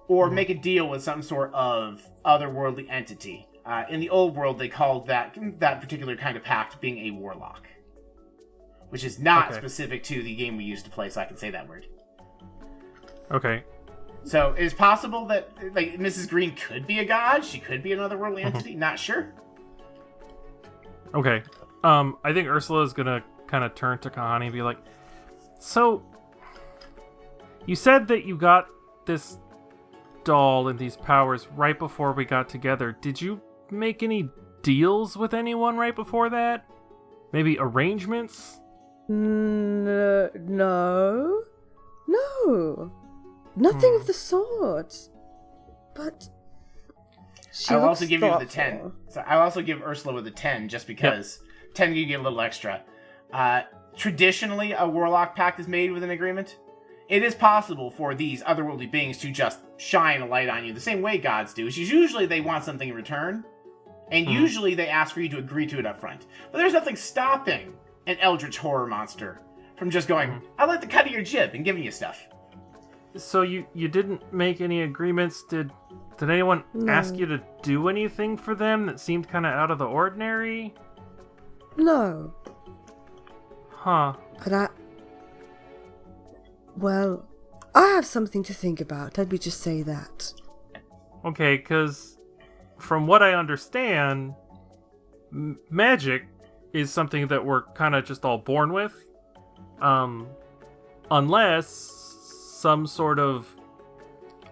or make a deal with some sort of otherworldly entity. In the old world, they called that particular kind of pact being a warlock, which is not specific to the game we used to play, so I can say that word. Okay. So it is possible that like Mrs. Green could be a god. She could be an otherworldly entity. Not sure. Okay. I think Ursula is gonna kind of turn to Kahani and be like, "So, you said that you got this doll and these powers right before we got together. Did you make any deals with anyone right before that? Maybe arrangements?" No. Nothing of the sort. But I'll also give you the 10. So I'll also give Ursula with a 10 just because 10 you get a little extra. Traditionally, a warlock pact is made with an agreement. It is possible for these otherworldly beings to just shine a light on you the same way gods do. Which is usually they want something in return, and usually they ask for you to agree to it up front. But there's nothing stopping an eldritch horror monster from just going, "I'd like the cut of your jib," and giving you stuff. So you didn't make any agreements? Did anyone ask you to do anything for them that seemed kind of out of the ordinary? No. Huh. But I have something to think about. Let me just say that. Okay, because from what I understand, magic is something that we're kind of just all born with. Unless some sort of,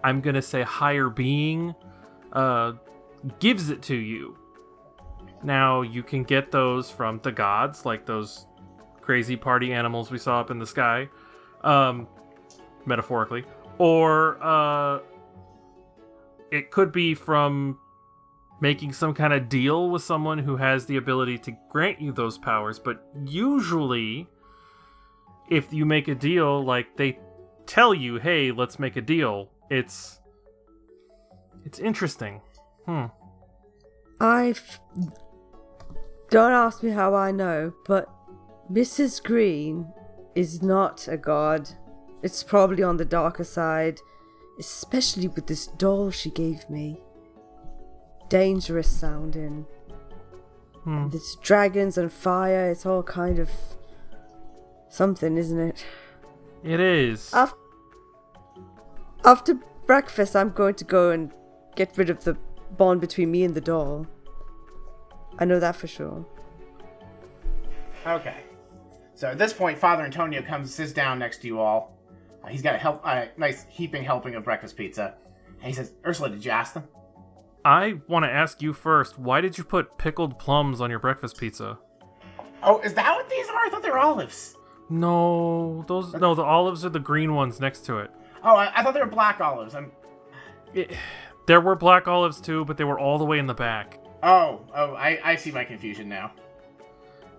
I'm gonna say, higher being gives it to you. Now, you can get those from the gods, like those crazy party animals we saw up in the sky, metaphorically. Or it could be from making some kind of deal with someone who has the ability to grant you those powers. But usually, if you make a deal, like they tell you, "Hey, let's make a deal," it's interesting. Don't ask me how I know, but Mrs. Green is not a god. It's probably on the darker side, especially with this doll she gave me. Dangerous sounding. There's dragons and fire. It's all kind of something, isn't it? It is. After breakfast, I'm going to go and get rid of the bond between me and the doll. I know that for sure. Okay. So at this point, Father Antonio comes and sits down next to you all. He's got a nice heaping helping of breakfast pizza. And he says, "Ursula, did you ask them?" I want to ask you first, why did you put pickled plums on your breakfast pizza? Oh, is that what these are? I thought they were olives. No, the olives are the green ones next to it. Oh, I thought they were black olives. There were black olives too, but they were all the way in the back. I see my confusion now.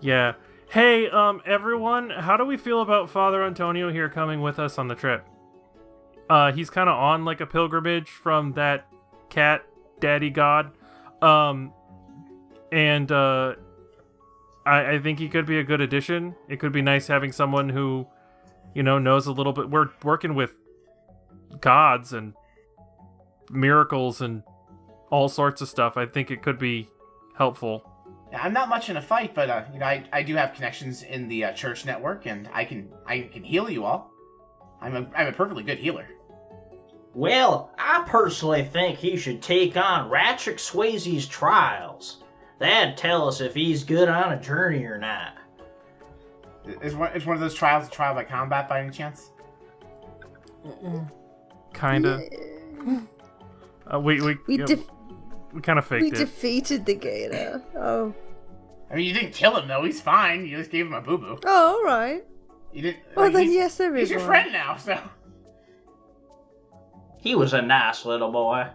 Yeah. Hey, everyone, how do we feel about Father Antonio here coming with us on the trip? He's kind of on like a pilgrimage from that cat daddy god. I think he could be a good addition. It could be nice having someone who, knows a little bit. We're working with gods and miracles and all sorts of stuff. I think it could be helpful. I'm not much in a fight, but I do have connections in the church network, and I can heal you all. I'm a perfectly good healer. Well, I personally think he should take on Ratchik Swayze's trials. That'd tell us if he's good on a journey or not. Is one of those trials a trial by combat by any chance? Kinda. We kind of faked We it. defeated the gator. Oh. I mean, you didn't kill him though. He's fine. You just gave him a boo boo. Oh, all right. You didn't. Well, then he's, yes, there is he's your one. friend now. So. He was a nice little boy.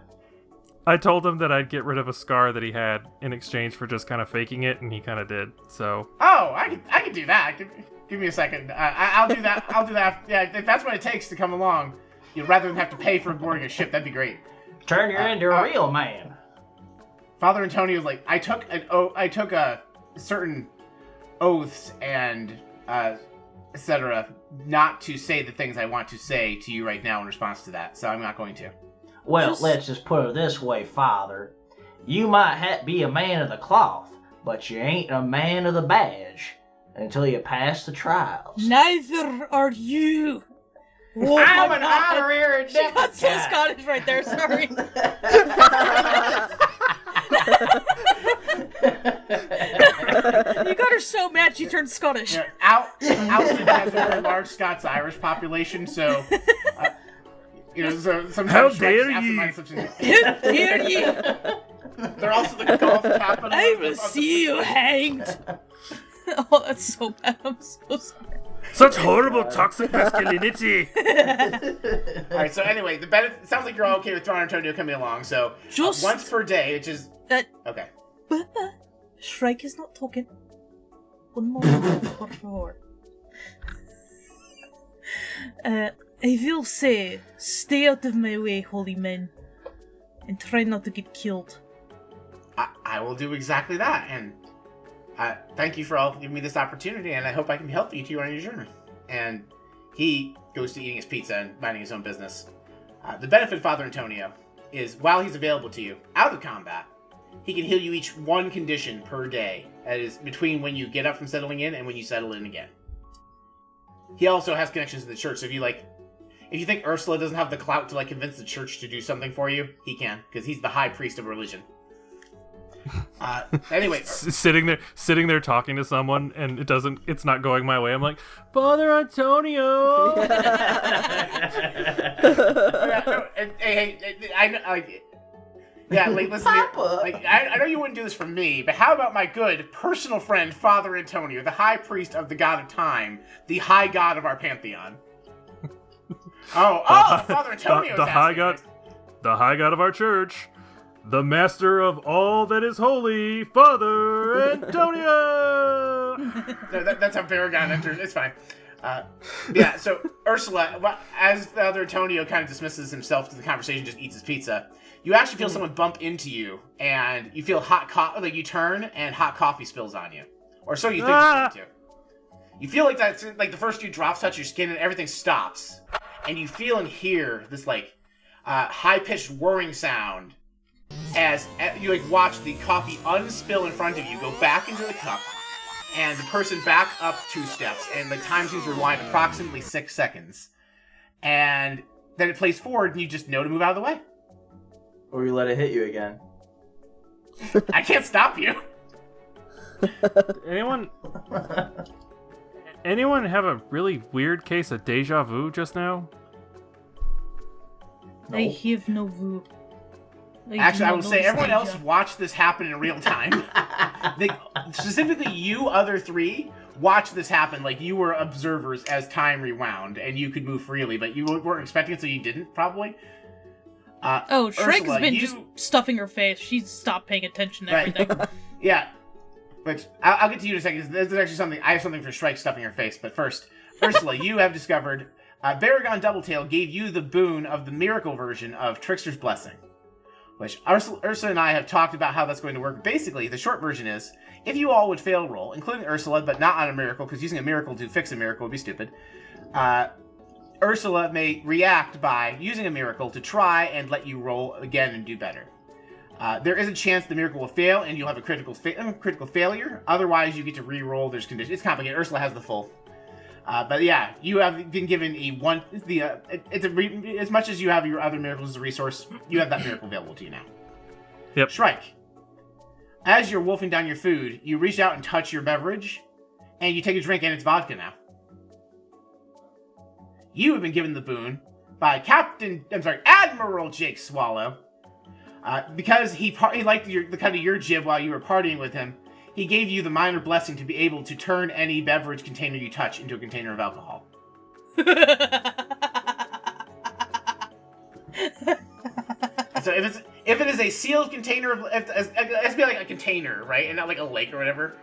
I told him that I'd get rid of a scar that he had in exchange for just kind of faking it, and he kind of did. So. Oh, I could do that. Give me a second. I'll do that. I'll do that. Yeah, if that's what it takes to come along, rather than have to pay for boarding a ship, that'd be great. Turn you into a real man. Father Antonio's like, I took a certain oaths and etc. not to say the things I want to say to you right now in response to that, so I'm not going to. Well, let's just put it this way, Father. You might be a man of the cloth, but you ain't a man of the badge until you pass the trials. Neither are you. Oh I'm my an God. honorary She got so diplomat. Scottish right there, sorry. You got her so mad she turned Scottish. Yeah, Alston has a very large Scots-Irish population, so so sometimes How Shrek dare is ye? absent-minded substitute. How dare you? They're also the golf capital. I will see you hanged. Oh, that's so bad. I'm so sorry. Such horrible toxic masculinity. All right. So anyway, the benefit sounds like you're all okay with Father Antonio coming along. So Just- once per day, which is okay. Shrike is not talking. One moment, por favor. I will say, stay out of my way, holy men, and try not to get killed. I will do exactly that, and thank you for all giving me this opportunity, and I hope I can help you two on your journey. And he goes to eating his pizza and minding his own business. The benefit of Father Antonio is, while he's available to you out of combat, he can heal you each one condition per day. That is between when you get up from settling in and when you settle in again. He also has connections to the church, so if you think Ursula doesn't have the clout to convince the church to do something for you, he can, because he's the high priest of religion. Anyway, sitting there talking to someone, and it's not going my way. I'm like, Father Antonio. Listen here. I know you wouldn't do this for me, but how about my good personal friend, Father Antonio, the high priest of the god of time, the high god of our pantheon? Father Antonio. The high god of our church. The master of all that is holy, Father Antonio! That's how Baragon enters. It's fine. So Ursula, as Father Antonio kind of dismisses himself to the conversation, just eats his pizza, you actually feel someone bump into you, and you feel hot coffee, you turn, and hot coffee spills on you. Or so you think it's going to. You feel like that's the first few drops touch your skin, and everything stops. And you feel and hear this, high-pitched whirring sound as you watch the coffee unspill in front of you, go back into the cup, and the person back up 2 steps, and the time seems to rewind approximately 6 seconds. And then it plays forward, and you just know to move out of the way. Or you let it hit you again. I can't stop you. Anyone have a really weird case of deja vu just now? No. I have no vu. Actually, I will say everyone else watched this happen in real time. Specifically, you other 3 watched this happen. You were observers as time rewound, and you could move freely, but you weren't expecting it, so you didn't, probably. Shrike's been just stuffing her face. She's stopped paying attention to everything. Yeah. But I'll get to you in a second. There's actually something. I have something for Shrike stuffing her face. But first, Ursula, you have discovered Baragon Doubletail gave you the boon of the miracle version of Trickster's Blessing, which Ursula and I have talked about how that's going to work. Basically, the short version is, if you all would fail roll, including Ursula, but not on a miracle, because using a miracle to fix a miracle would be stupid, Ursula may react by using a miracle to try and let you roll again and do better. There is a chance the miracle will fail, and you'll have a critical failure. Otherwise, you get to re-roll. There's conditions. It's complicated. Ursula has the full. But yeah, you have been given as much as you have your other miracles as a resource, you have that miracle available to you now. Yep. Shrike, as you're wolfing down your food, you reach out and touch your beverage, and you take a drink, and it's vodka now. You have been given the boon by Admiral Jake Swallow. Because he liked the cut of your jib while you were partying with him, he gave you the minor blessing to be able to turn any beverage container you touch into a container of alcohol. So if it is a sealed container of, it has to be like a container, right, and not like a lake or whatever.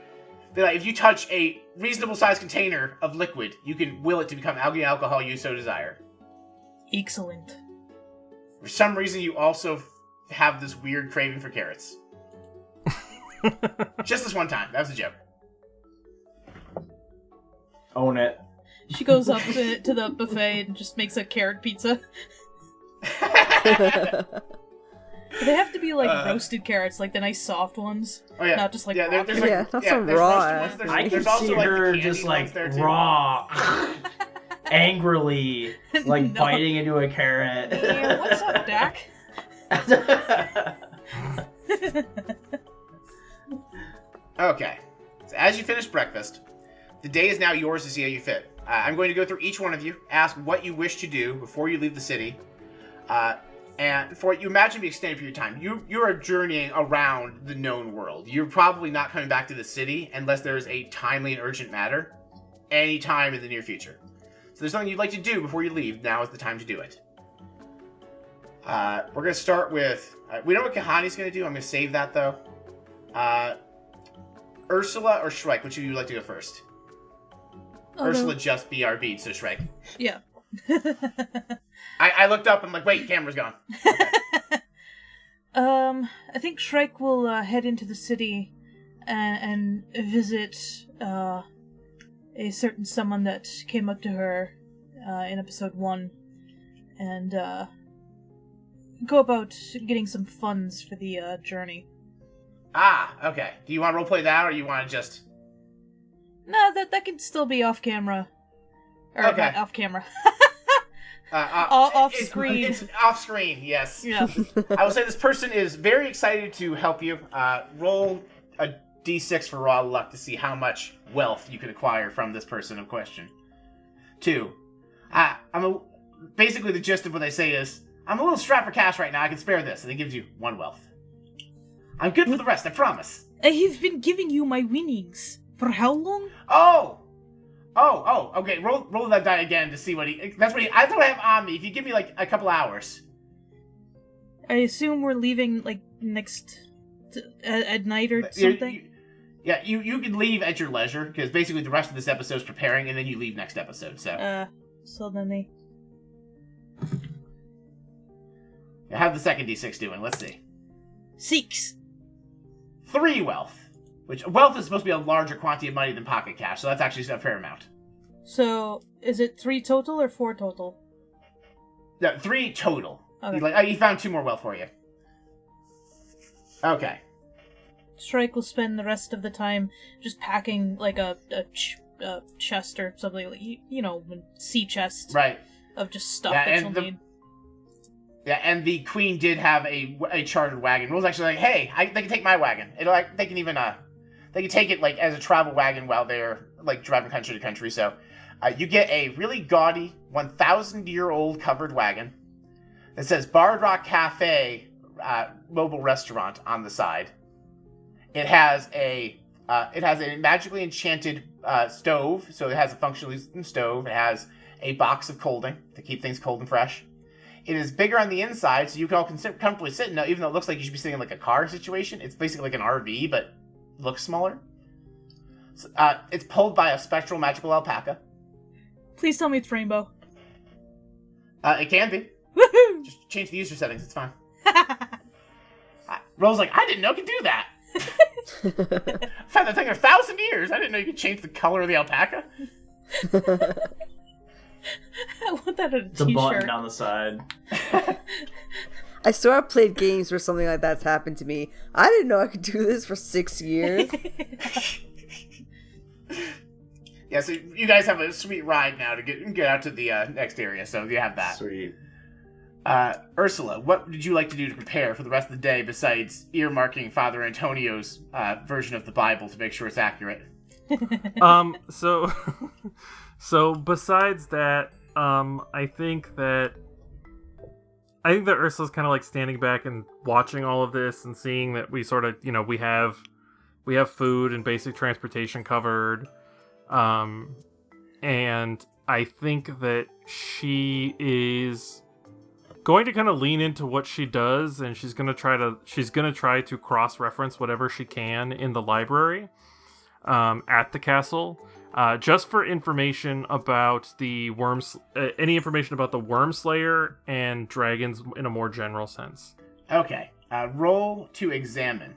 But like, if you touch a reasonable sized container of liquid, you can will it to become alcohol you so desire. Excellent. For some reason, you also have this weird craving for carrots. Just this one time. That was a joke. Own it. She goes up to the buffet and just makes a carrot pizza. They have to be like roasted carrots, like the nice soft ones. Oh yeah, not just like raw carrots. Yeah, not some raw. I can see her just like raw, angrily, like biting into a carrot. Yeah, what's up, Dak? Okay, so as you finish breakfast, the day is now yours to see how you fit. I'm going to go through each one of you, ask what you wish to do before you leave the city, and for you imagine be extended for your time. You are journeying around the known world. You're probably not coming back to the city unless there is a timely and urgent matter, any time in the near future. So there's something you'd like to do before you leave. Now is the time to do it. We're going to start with... we know what Kahani's going to do. I'm going to save that, though. Ursula or Shrike, which of you would like to go first? Ursula just BRB'd, so Shrike. Yeah. I looked up and I'm like, wait, camera's gone. Okay. I think Shrike will head into the city and visit a certain someone that came up to her in episode 1 and go about getting some funds for the journey. Ah, okay. Do you want to roleplay that, or you want to just... No, that can still be off camera. Or okay. Not off camera. Off screen. It's off screen, yes. Yeah. I will say this person is very excited to help you. Roll a d6 for raw luck to see how much wealth you can acquire from this person of question. 2. Basically the gist of what they say is, I'm a little strapped for cash right now, I can spare this, and it gives you 1 wealth. I'm good for the rest, I promise. I have been giving you my winnings. For how long? Oh, okay, roll that die again to see what he... That's what I thought I have on me. If you give me, like, a couple hours. I assume we're leaving, like, at night or something? You can leave at your leisure, because basically the rest of this episode is preparing, and then you leave next episode, so... So then they... Have the second d6 doing, let's see. 6. 3 wealth. Which, wealth is supposed to be a larger quantity of money than pocket cash, so that's actually a fair amount. So, is it 3 total or 4 total? No, 3 total. Okay. He found 2 more wealth for you. Okay. Shrike will spend the rest of the time just packing, like, a chest or something, like, sea chest. Right. Of just stuff that you'll need. Yeah, and the queen did have a chartered wagon. Rule's actually like, hey, they can take my wagon. They can even they can take it like as a travel wagon while they're like driving country to country. So you get a really gaudy 1,000-year-old covered wagon that says Bard Rock Cafe mobile restaurant on the side. It has a magically enchanted stove, so it has a functionally stove. It has a box of colding to keep things cold and fresh. It is bigger on the inside, so you can all comfortably sit in it, even though it looks like you should be sitting in like a car situation. It's basically like an RV, but looks smaller. So, it's pulled by a spectral magical alpaca. Please tell me it's rainbow. It can be. Woohoo! Just change the user settings, it's fine. Roll's like, I didn't know you could do that. I've had that thing in 1,000 years. I didn't know you could change the color of the alpaca. I want that on a t-shirt. It's a button down the side. I swear I've played games where something like that's happened to me. I didn't know I could do this for 6 years. Yeah, so you guys have a sweet ride now to get out to the next area, so you have that. Sweet. Ursula, what did you like to do to prepare for the rest of the day besides earmarking Father Antonio's version of the Bible to make sure it's accurate? So so besides that, I think that Ursula's kind of like standing back and watching all of this and seeing that we sort of, we have food and basic transportation covered. And I think that she is going to kind of lean into what she does, and she's going to try to cross-reference whatever she can in the library at the castle, just for information about the any information about the Worm Slayer and dragons in a more general sense. Okay. Roll to examine.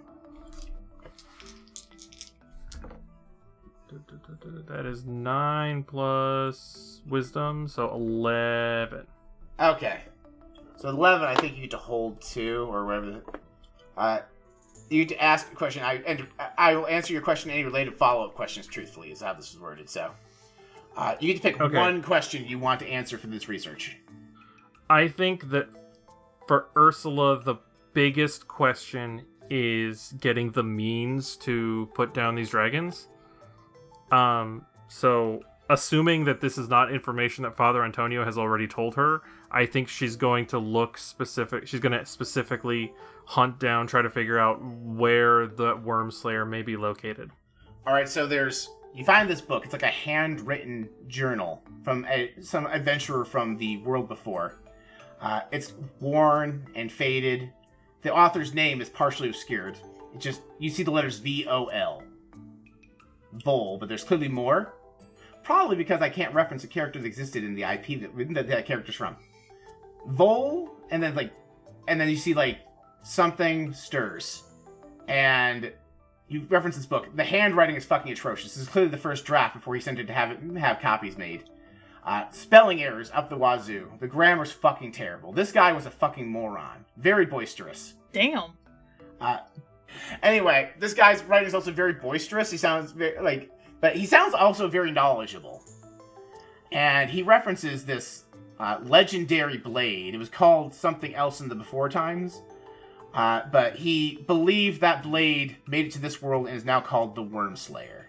That is 9 plus wisdom, so 11. Okay. So 11, I think you get to hold 2, or whatever. You get to ask a question. I will answer your question and any related follow-up questions truthfully, is how this is worded. So you get to pick one question you want to answer for this research. I think that for Ursula, the biggest question is getting the means to put down these dragons. So assuming that this is not information that Father Antonio has already told her, I think she's going to look specific. She's going to specifically hunt down, try to figure out where the Worm Slayer may be located. All right, so you find this book. It's like a handwritten journal from some adventurer from the world before. It's worn and faded. The author's name is partially obscured. You see the letters V-O-L. Vol, but there's clearly more. Probably because I can't reference a character that existed in the IP that character's from. Vol, and then you see something stirs, and you reference this book. The handwriting is fucking atrocious. This is clearly the first draft before he sent it to have copies made. Spelling errors up the wazoo. The grammar's fucking terrible. This guy was a fucking moron. Very boisterous. Damn. Anyway, this guy's writing is also very boisterous. He sounds but he sounds also very knowledgeable. And he references this legendary blade. It was called something else in the before times. But he believed that blade made it to this world and is now called the Worm Slayer.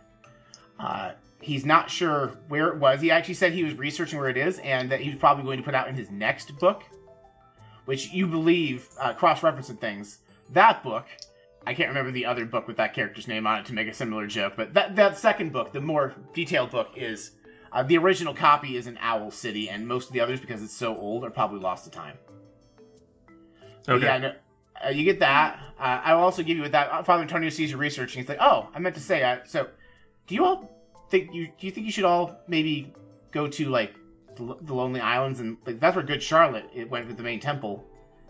He's not sure where it was. He actually said he was researching where it is and that he was probably going to put out in his next book, which you believe, cross-referencing things. That book, I can't remember the other book with that character's name on it to make a similar joke, but that second book, the more detailed book, is the original copy is in Owl City, and most of the others, because it's so old, are probably lost to time. Okay. Yeah, no, you get that. I will also give you with that. Father Antonio sees your research, and he's like, "Oh, I meant to say. So, do you think you should all maybe go to the Lonely Islands and that's where Good Charlotte went with the main temple?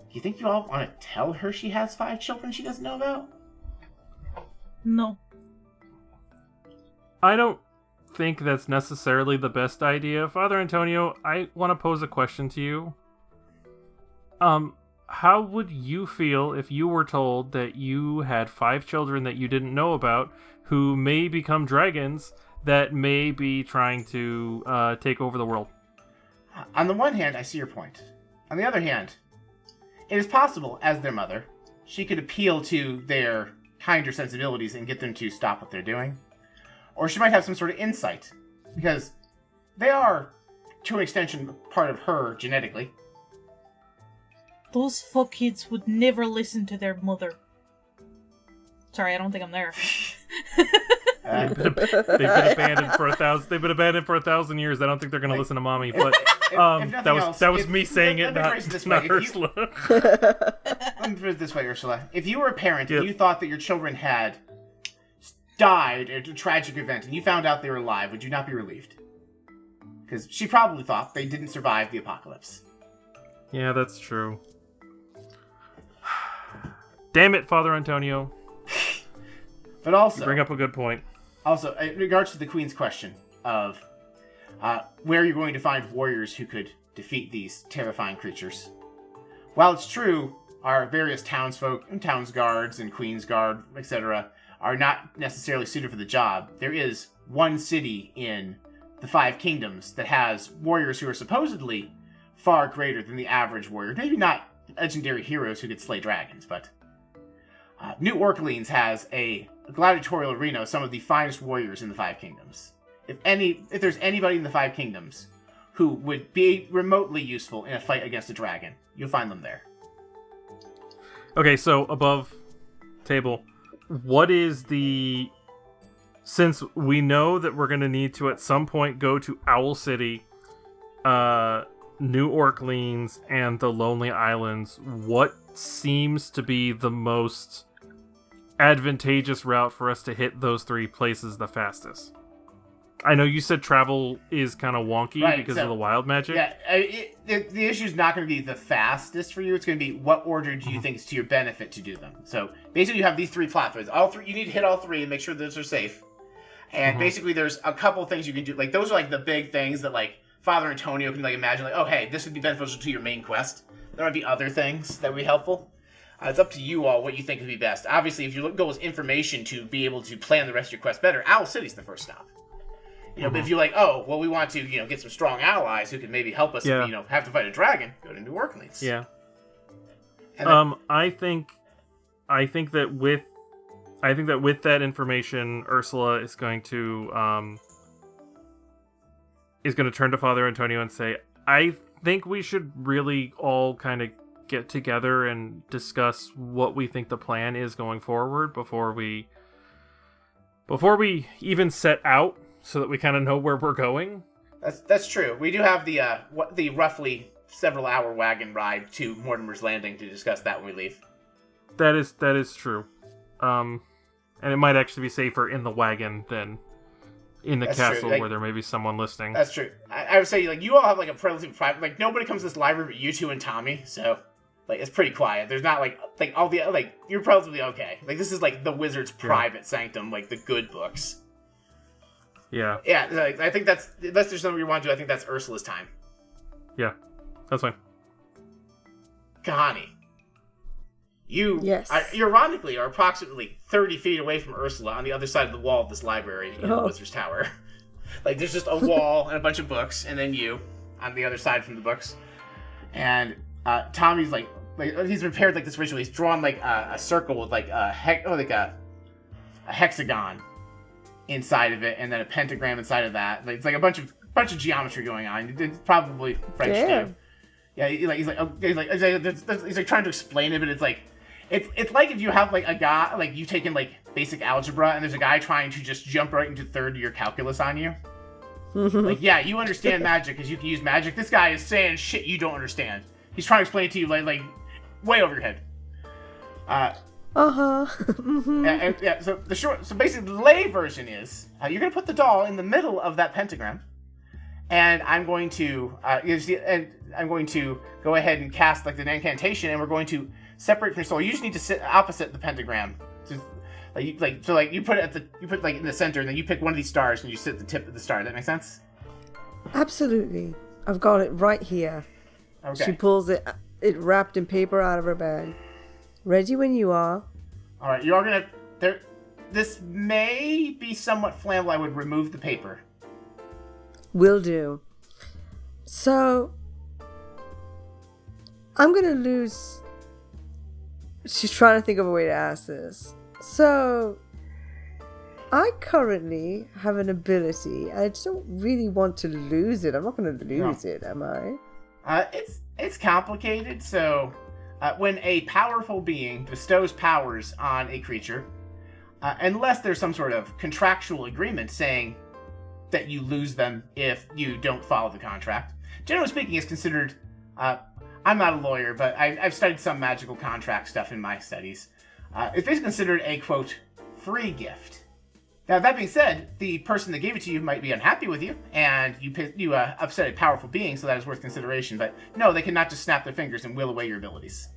Do you think you all want to tell her she has 5 children she doesn't know about?" No. I don't think that's necessarily the best idea. Father Antonio, I want to pose a question to you. How would you feel if you were told that you had 5 children that you didn't know about who may become dragons that may be trying to take over the world? On the one hand, I see your point. On the other hand, it is possible, as their mother, she could appeal to their kinder sensibilities and get them to stop what they're doing. Or she might have some sort of insight, because they are, to an extension, part of her genetically. Those fuckheads would never listen to their mother. Sorry, I don't think I'm there. They've been abandoned for 1,000. They've been abandoned for 1,000 years. I don't think they're going to listen to mommy. But that was me saying it, not Ursula. Let me put it this way, Ursula. If you were a parent and you thought that your children had died in a tragic event and you found out they were alive, would you not be relieved? Because she probably thought they didn't survive the apocalypse. Yeah, that's true. Damn it, Father Antonio. But also, you bring up a good point. Also, in regards to the Queen's question of where you're going to find warriors who could defeat these terrifying creatures, while it's true our various townsfolk and towns guards and Queen's Guard, etc., are not necessarily suited for the job, there is one city in the 5 kingdoms that has warriors who are supposedly far greater than the average warrior. Maybe not legendary heroes who could slay dragons, but New Orleans has a gladiatorial arena with some of the finest warriors in the Five Kingdoms. If there's anybody in the Five Kingdoms who would be remotely useful in a fight against a dragon, you'll find them there. Okay, so above table, what is the... Since we know that we're going to need to at some point go to Owl City, New Orleans, and the Lonely Islands, what seems to be the most advantageous route for us to hit those three places the fastest? I know you said travel is kind of wonky because of the wild magic. Yeah, the issue is not going to be the fastest for you. It's going to be what order do you think is to your benefit to do them. So basically, you have these three pathways. All three, you need to hit all three and make sure those are safe. And basically, there's a couple things you can do. Like those are like the big things that like Father Antonio can like imagine. Like, oh hey, this would be beneficial to your main quest. There might be other things that would be helpful. It's up to you all what you think would be best. Obviously, if your goal is information to be able to plan the rest of your quest better, Owl City's the first stop. But if you're like, oh, well, we want to, get some strong allies who can maybe help us, if we, have to fight a dragon, go to New Orleans. Yeah. And then, I think that with that information, Ursula is going to turn to Father Antonio and say, I think we should really all kind of get together and discuss what we think the plan is going forward before we even set out, so that we kind of know where we're going. That's true. We do have the roughly several hour wagon ride to Mortimer's Landing to discuss that when we leave. That is true. And it might actually be safer in the wagon than in the castle where there may be someone listening. That's true. I would say you all have a relatively private. Nobody comes to this library but you two and Tommy, so it's pretty quiet. There's not all the you're probably okay. This is the wizard's private sanctum, the good books. Yeah. Yeah, I think that's, unless there's something you want to do, I think that's Ursula's time. Yeah, that's fine. Kahani, you, ironically, are approximately 30 feet away from Ursula on the other side of the wall of this library in the Wizard's Tower. There's just a wall and a bunch of books, and then you on the other side from the books. And Tommy's he's prepared this ritual. He's drawn a circle with a hexagon inside of it, and then a pentagram inside of that. It's a bunch of geometry going on. It's probably French too. Yeah, he's trying to explain it, but it's like if you have a guy you've taken basic algebra, and there's a guy trying to just jump right into third year calculus on you. You understand magic because you can use magic. This guy is saying shit you don't understand. He's trying to explain it to you way over your head. So basically the lay version is you're gonna put the doll in the middle of that pentagram, and I'm going to go ahead and cast an incantation, and we're going to separate from your soul. You just need to sit opposite the pentagram. You put it in the center, and then you pick one of these stars and you sit at the tip of the star. That make sense? Absolutely. I've got it right here. Okay. She pulls it wrapped in paper out of her bag. Ready when you are. All right, you're all gonna. This may be somewhat flammable. I would remove the paper. Will do. So, I'm gonna lose. She's trying to think of a way to ask this. So, I currently have an ability. I don't really want to lose it. I'm not gonna lose it, am I? It's complicated. So. When a powerful being bestows powers on a creature, unless there's some sort of contractual agreement saying that you lose them if you don't follow the contract, generally speaking, is considered. I'm not a lawyer, but I've studied some magical contract stuff in my studies. It's basically considered a quote free gift. Now that being said, the person that gave it to you might be unhappy with you, and you upset a powerful being, so that is worth consideration. But no, they cannot just snap their fingers and will away your abilities.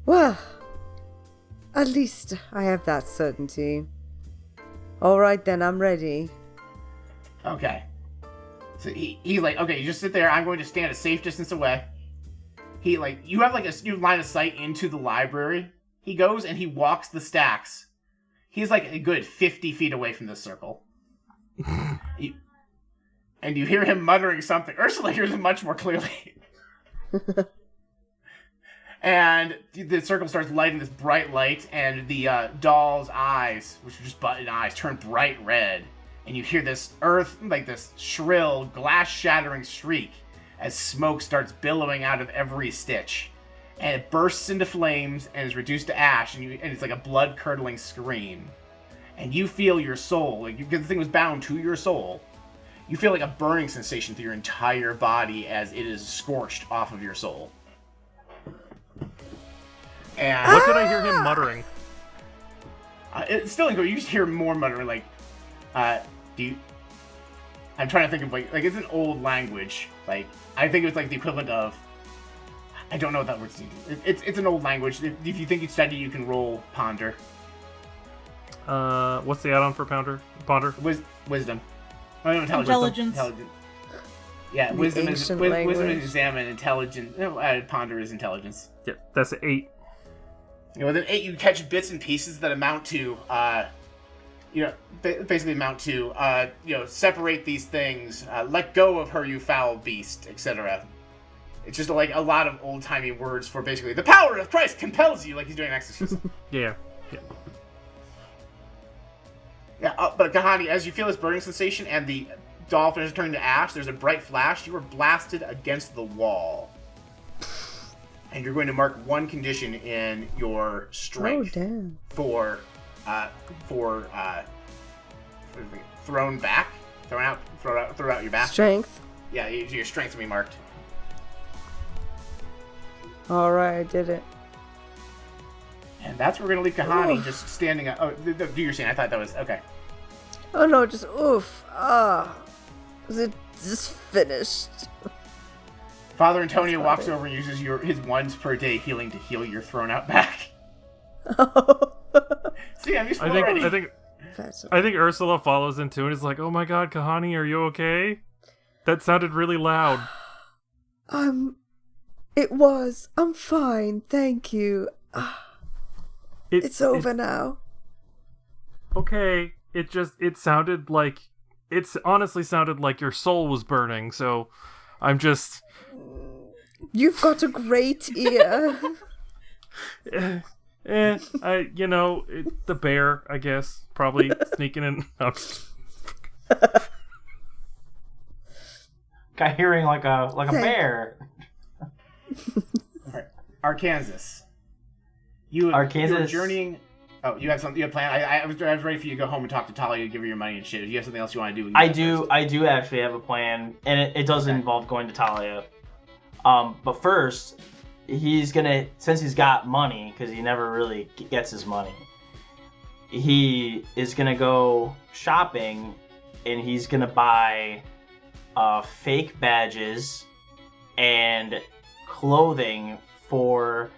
Well, at least I have that certainty. All right then, I'm ready. Okay. So he's okay, you just sit there. I'm going to stand a safe distance away. You have a line of sight into the library. He goes and he walks the stacks. He's a good 50 feet away from this circle. And you hear him muttering something. Ursula hears him much more clearly. And the circle starts lighting this bright light, and the doll's eyes, which are just button eyes, turn bright red. And you hear this this shrill, glass-shattering shriek as smoke starts billowing out of every stitch. And it bursts into flames and is reduced to ash, and it's like a blood-curdling scream. And you feel your soul, because the thing was bound to your soul, you feel like a burning sensation through your entire body as it is scorched off of your soul. And what did I hear him muttering? It's still you just hear more muttering, like, I'm trying to think of, like it's an old language. Like, I think it's like the equivalent of, I don't know what that word's. It's an old language. If you think you study, you can roll Ponder. What's the add-on for Ponder? Wisdom. Oh, no, Intelligence. Yeah, wisdom is language. wisdom is examine. Intelligence. No, Ponder is intelligence. Yeah, that's an 8. With an 8, you catch bits and pieces that amount to, basically amount to, separate these things, let go of her, you foul beast, etc. It's just like a lot of old-timey words for basically the power of Christ compels you, like he's doing an exorcism. Yeah. Yeah, but Kahani, as you feel this burning sensation and the dolphin is turning to ash, there's a bright flash. You are blasted against the wall. And you're going to mark one condition in your strength for thrown back, throw out your back. Strength. Yeah, your strength will be marked. All right, I did it. And that's where we're gonna leave Kahani just standing up. Oh, do your scene. I thought that was okay. Oh no, just oof. Is it just finished? Father Antonio walks over and uses his once per day healing to heal your thrown out back. See, I'm useful already. I think Ursula follows in too and is like, "Oh my God, Kahani, are you okay? That sounded really loud." I'm fine, thank you. It's over now. Okay, it sounded like, it's honestly sounded like your soul was burning, so I'm just... You've got a great ear. The bear, I guess, probably sneaking in. Got hearing like a bear. Alright. Arkansas. You're journeying. Oh, you have something. You have plan. I was ready for you to go home and talk to Talia, give her your money and shit. If you have something else you want to do, I do actually have a plan, and it does involve going to Talia. But first, he's gonna, since he's got money, because he never really gets his money, he is gonna go shopping, and he's gonna buy fake badges and clothing for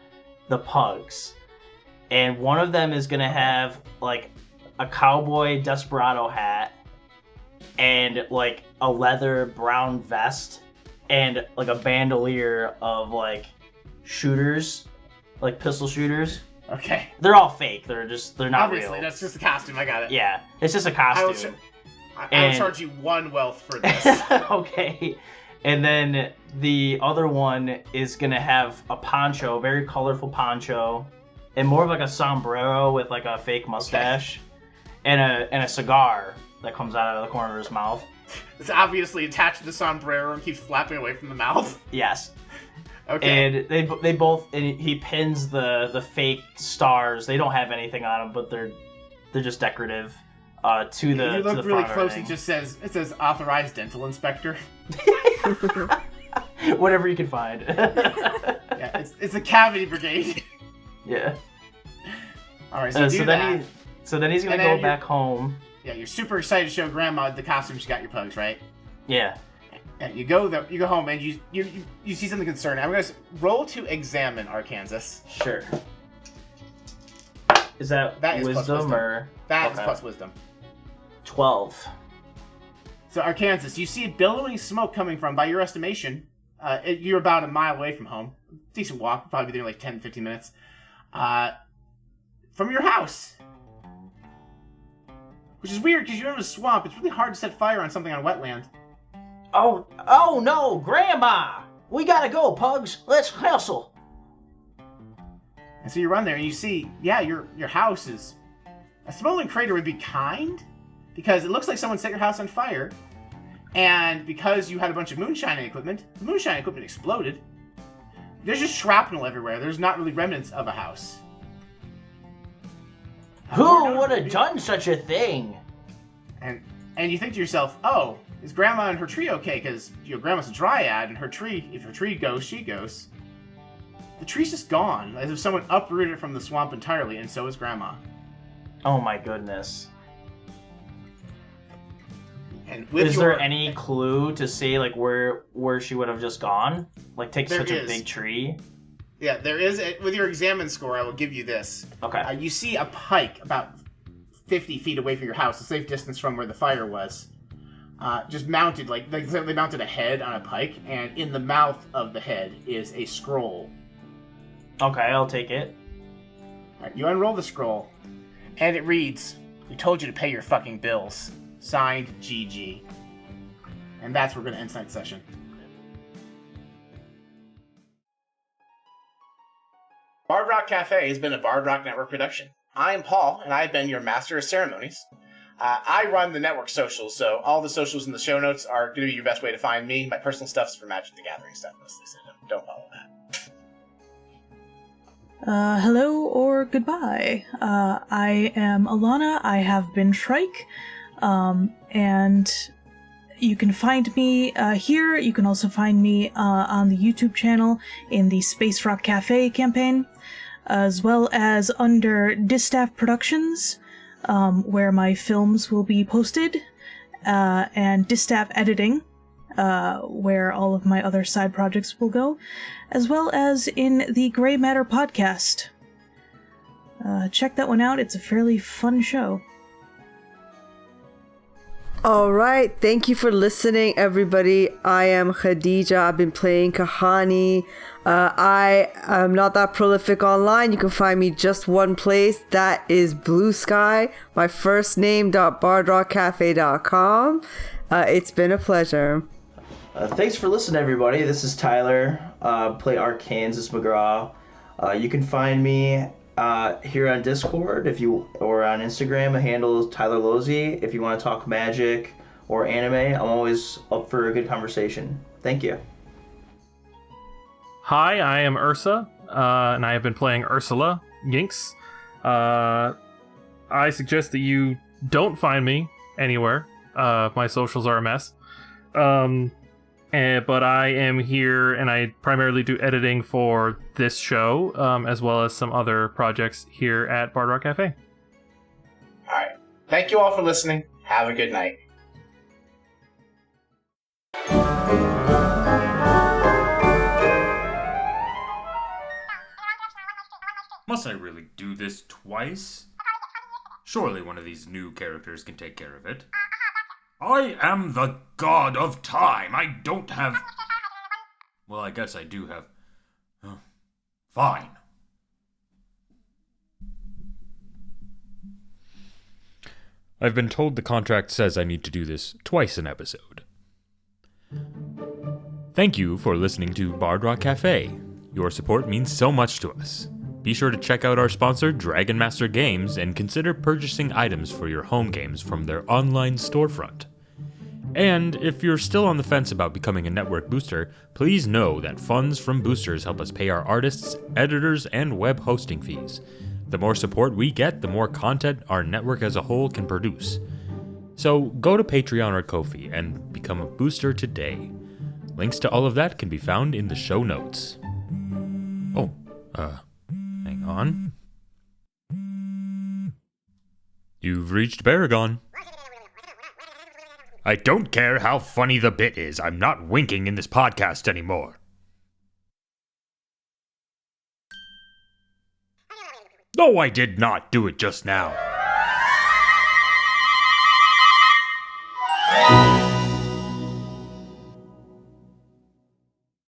the pugs. And one of them is gonna have like a cowboy desperado hat and like a leather brown vest and like a bandolier of like shooters, like pistol shooters. Okay. They're all fake. They're not Obviously, real. that's just a costume. I got it. Yeah, it's just a costume. I will charge you 1 wealth for this. Okay. And then the other one is gonna have a poncho, very colorful poncho, and more of like a sombrero with like a fake mustache, and a cigar that comes out of the corner of his mouth. It's obviously attached to the sombrero and keeps flapping away from the mouth. Yes. Okay. And they both, and he pins the fake stars. They don't have anything on them, but they're just decorative. To the if you look really close, it says authorized dental inspector. Whatever you can find. Yeah, it's a cavity brigade. Yeah. All right, so that. Then he's gonna go back home. Yeah, you're super excited to show Grandma the costumes you got your pugs, right? Yeah. Yeah, you go home and you see something concerning. I'm gonna roll to examine Arkansas. Sure. Is that is wisdom or that is plus wisdom? 12. So Arkansas, you see billowing smoke coming from, by your estimation, you're about a mile away from home. Decent walk, probably be there in like 10, 15 minutes. From your house. Which is weird, because you're in a swamp. It's really hard to set fire on something on wetland. Oh no, Grandma! We gotta go, pugs. Let's hustle. And so you run there and you see, your house is... A smoldering crater would be kind, because it looks like someone set your house on fire, and because you had a bunch of moonshining equipment, the moonshining equipment exploded. There's just shrapnel everywhere. There's not really remnants of a house. Who would have done such a thing? And you think to yourself, oh, is Grandma and her tree okay? Because Grandma's a dryad, and if her tree goes, she goes. The tree's just gone, as if someone uprooted it from the swamp entirely, and so is Grandma. Oh my goodness. And is there any clue to say like where she would have just gone? Like take such a big tree? Yeah, there is. With your examine score, I will give you this. Okay. You see a pike about 50 feet away from your house, a safe distance from where the fire was. Just mounted, they mounted a head on a pike, and in the mouth of the head is a scroll. Okay, I'll take it. Alright, you unroll the scroll, and it reads, "We told you to pay your fucking bills. Signed, GG." And that's where we're going to end tonight's session. Bard Rock Cafe has been a Bard Rock Network production. I am Paul, and I have been your Master of Ceremonies. I run the network socials, so all the socials in the show notes are going to be your best way to find me. My personal stuff's for Magic the Gathering stuff, mostly, so don't follow that. Hello or goodbye. I am Alana. I have been Shrike. And you can find me here. You can also find me on the YouTube channel in the Space Rock Cafe campaign, as well as under Distaff Productions, where my films will be posted, and Distaff Editing, where all of my other side projects will go, as well as in the Grey Matter podcast. Check that one out. It's a fairly fun show. All right, thank you for listening, everybody. I am Khadija. I've been playing Kahani. I am not that prolific online. You can find me just one place. That is Blue Sky. My first name.bardrockcafe.com. It's been a pleasure. Thanks for listening, everybody. This is Tyler. Play Arkansas McGraw. You can find me here on Discord or on Instagram. The handle is Tyler Losey. If you want to talk magic or anime, I'm always up for a good conversation. Thank you. Hi, I am Ursa, and I have been playing Ursula Yinks. I suggest that you don't find me anywhere. My socials are a mess. But I am here, and I primarily do editing for this show, as well as some other projects here at Bard Rock Cafe. All right. Thank you all for listening. Have a good night. Must I really do this twice? Surely one of these new characters can take care of it. I am the god of time. I don't have... Well, I guess I do have... Fine. I've been told the contract says I need to do this twice an episode. Thank you for listening to Bard Rock Cafe. Your support means so much to us. Be sure to check out our sponsor, Dragon Master Games, and consider purchasing items for your home games from their online storefront. And if you're still on the fence about becoming a network booster, please know that funds from boosters help us pay our artists, editors, and web hosting fees. The more support we get, the more content our network as a whole can produce. So go to Patreon or Ko-fi and become a booster today. Links to all of that can be found in the show notes. Hang on. You've reached Baragon. I don't care how funny the bit is. I'm not winking in this podcast anymore. No, I did not do it just now.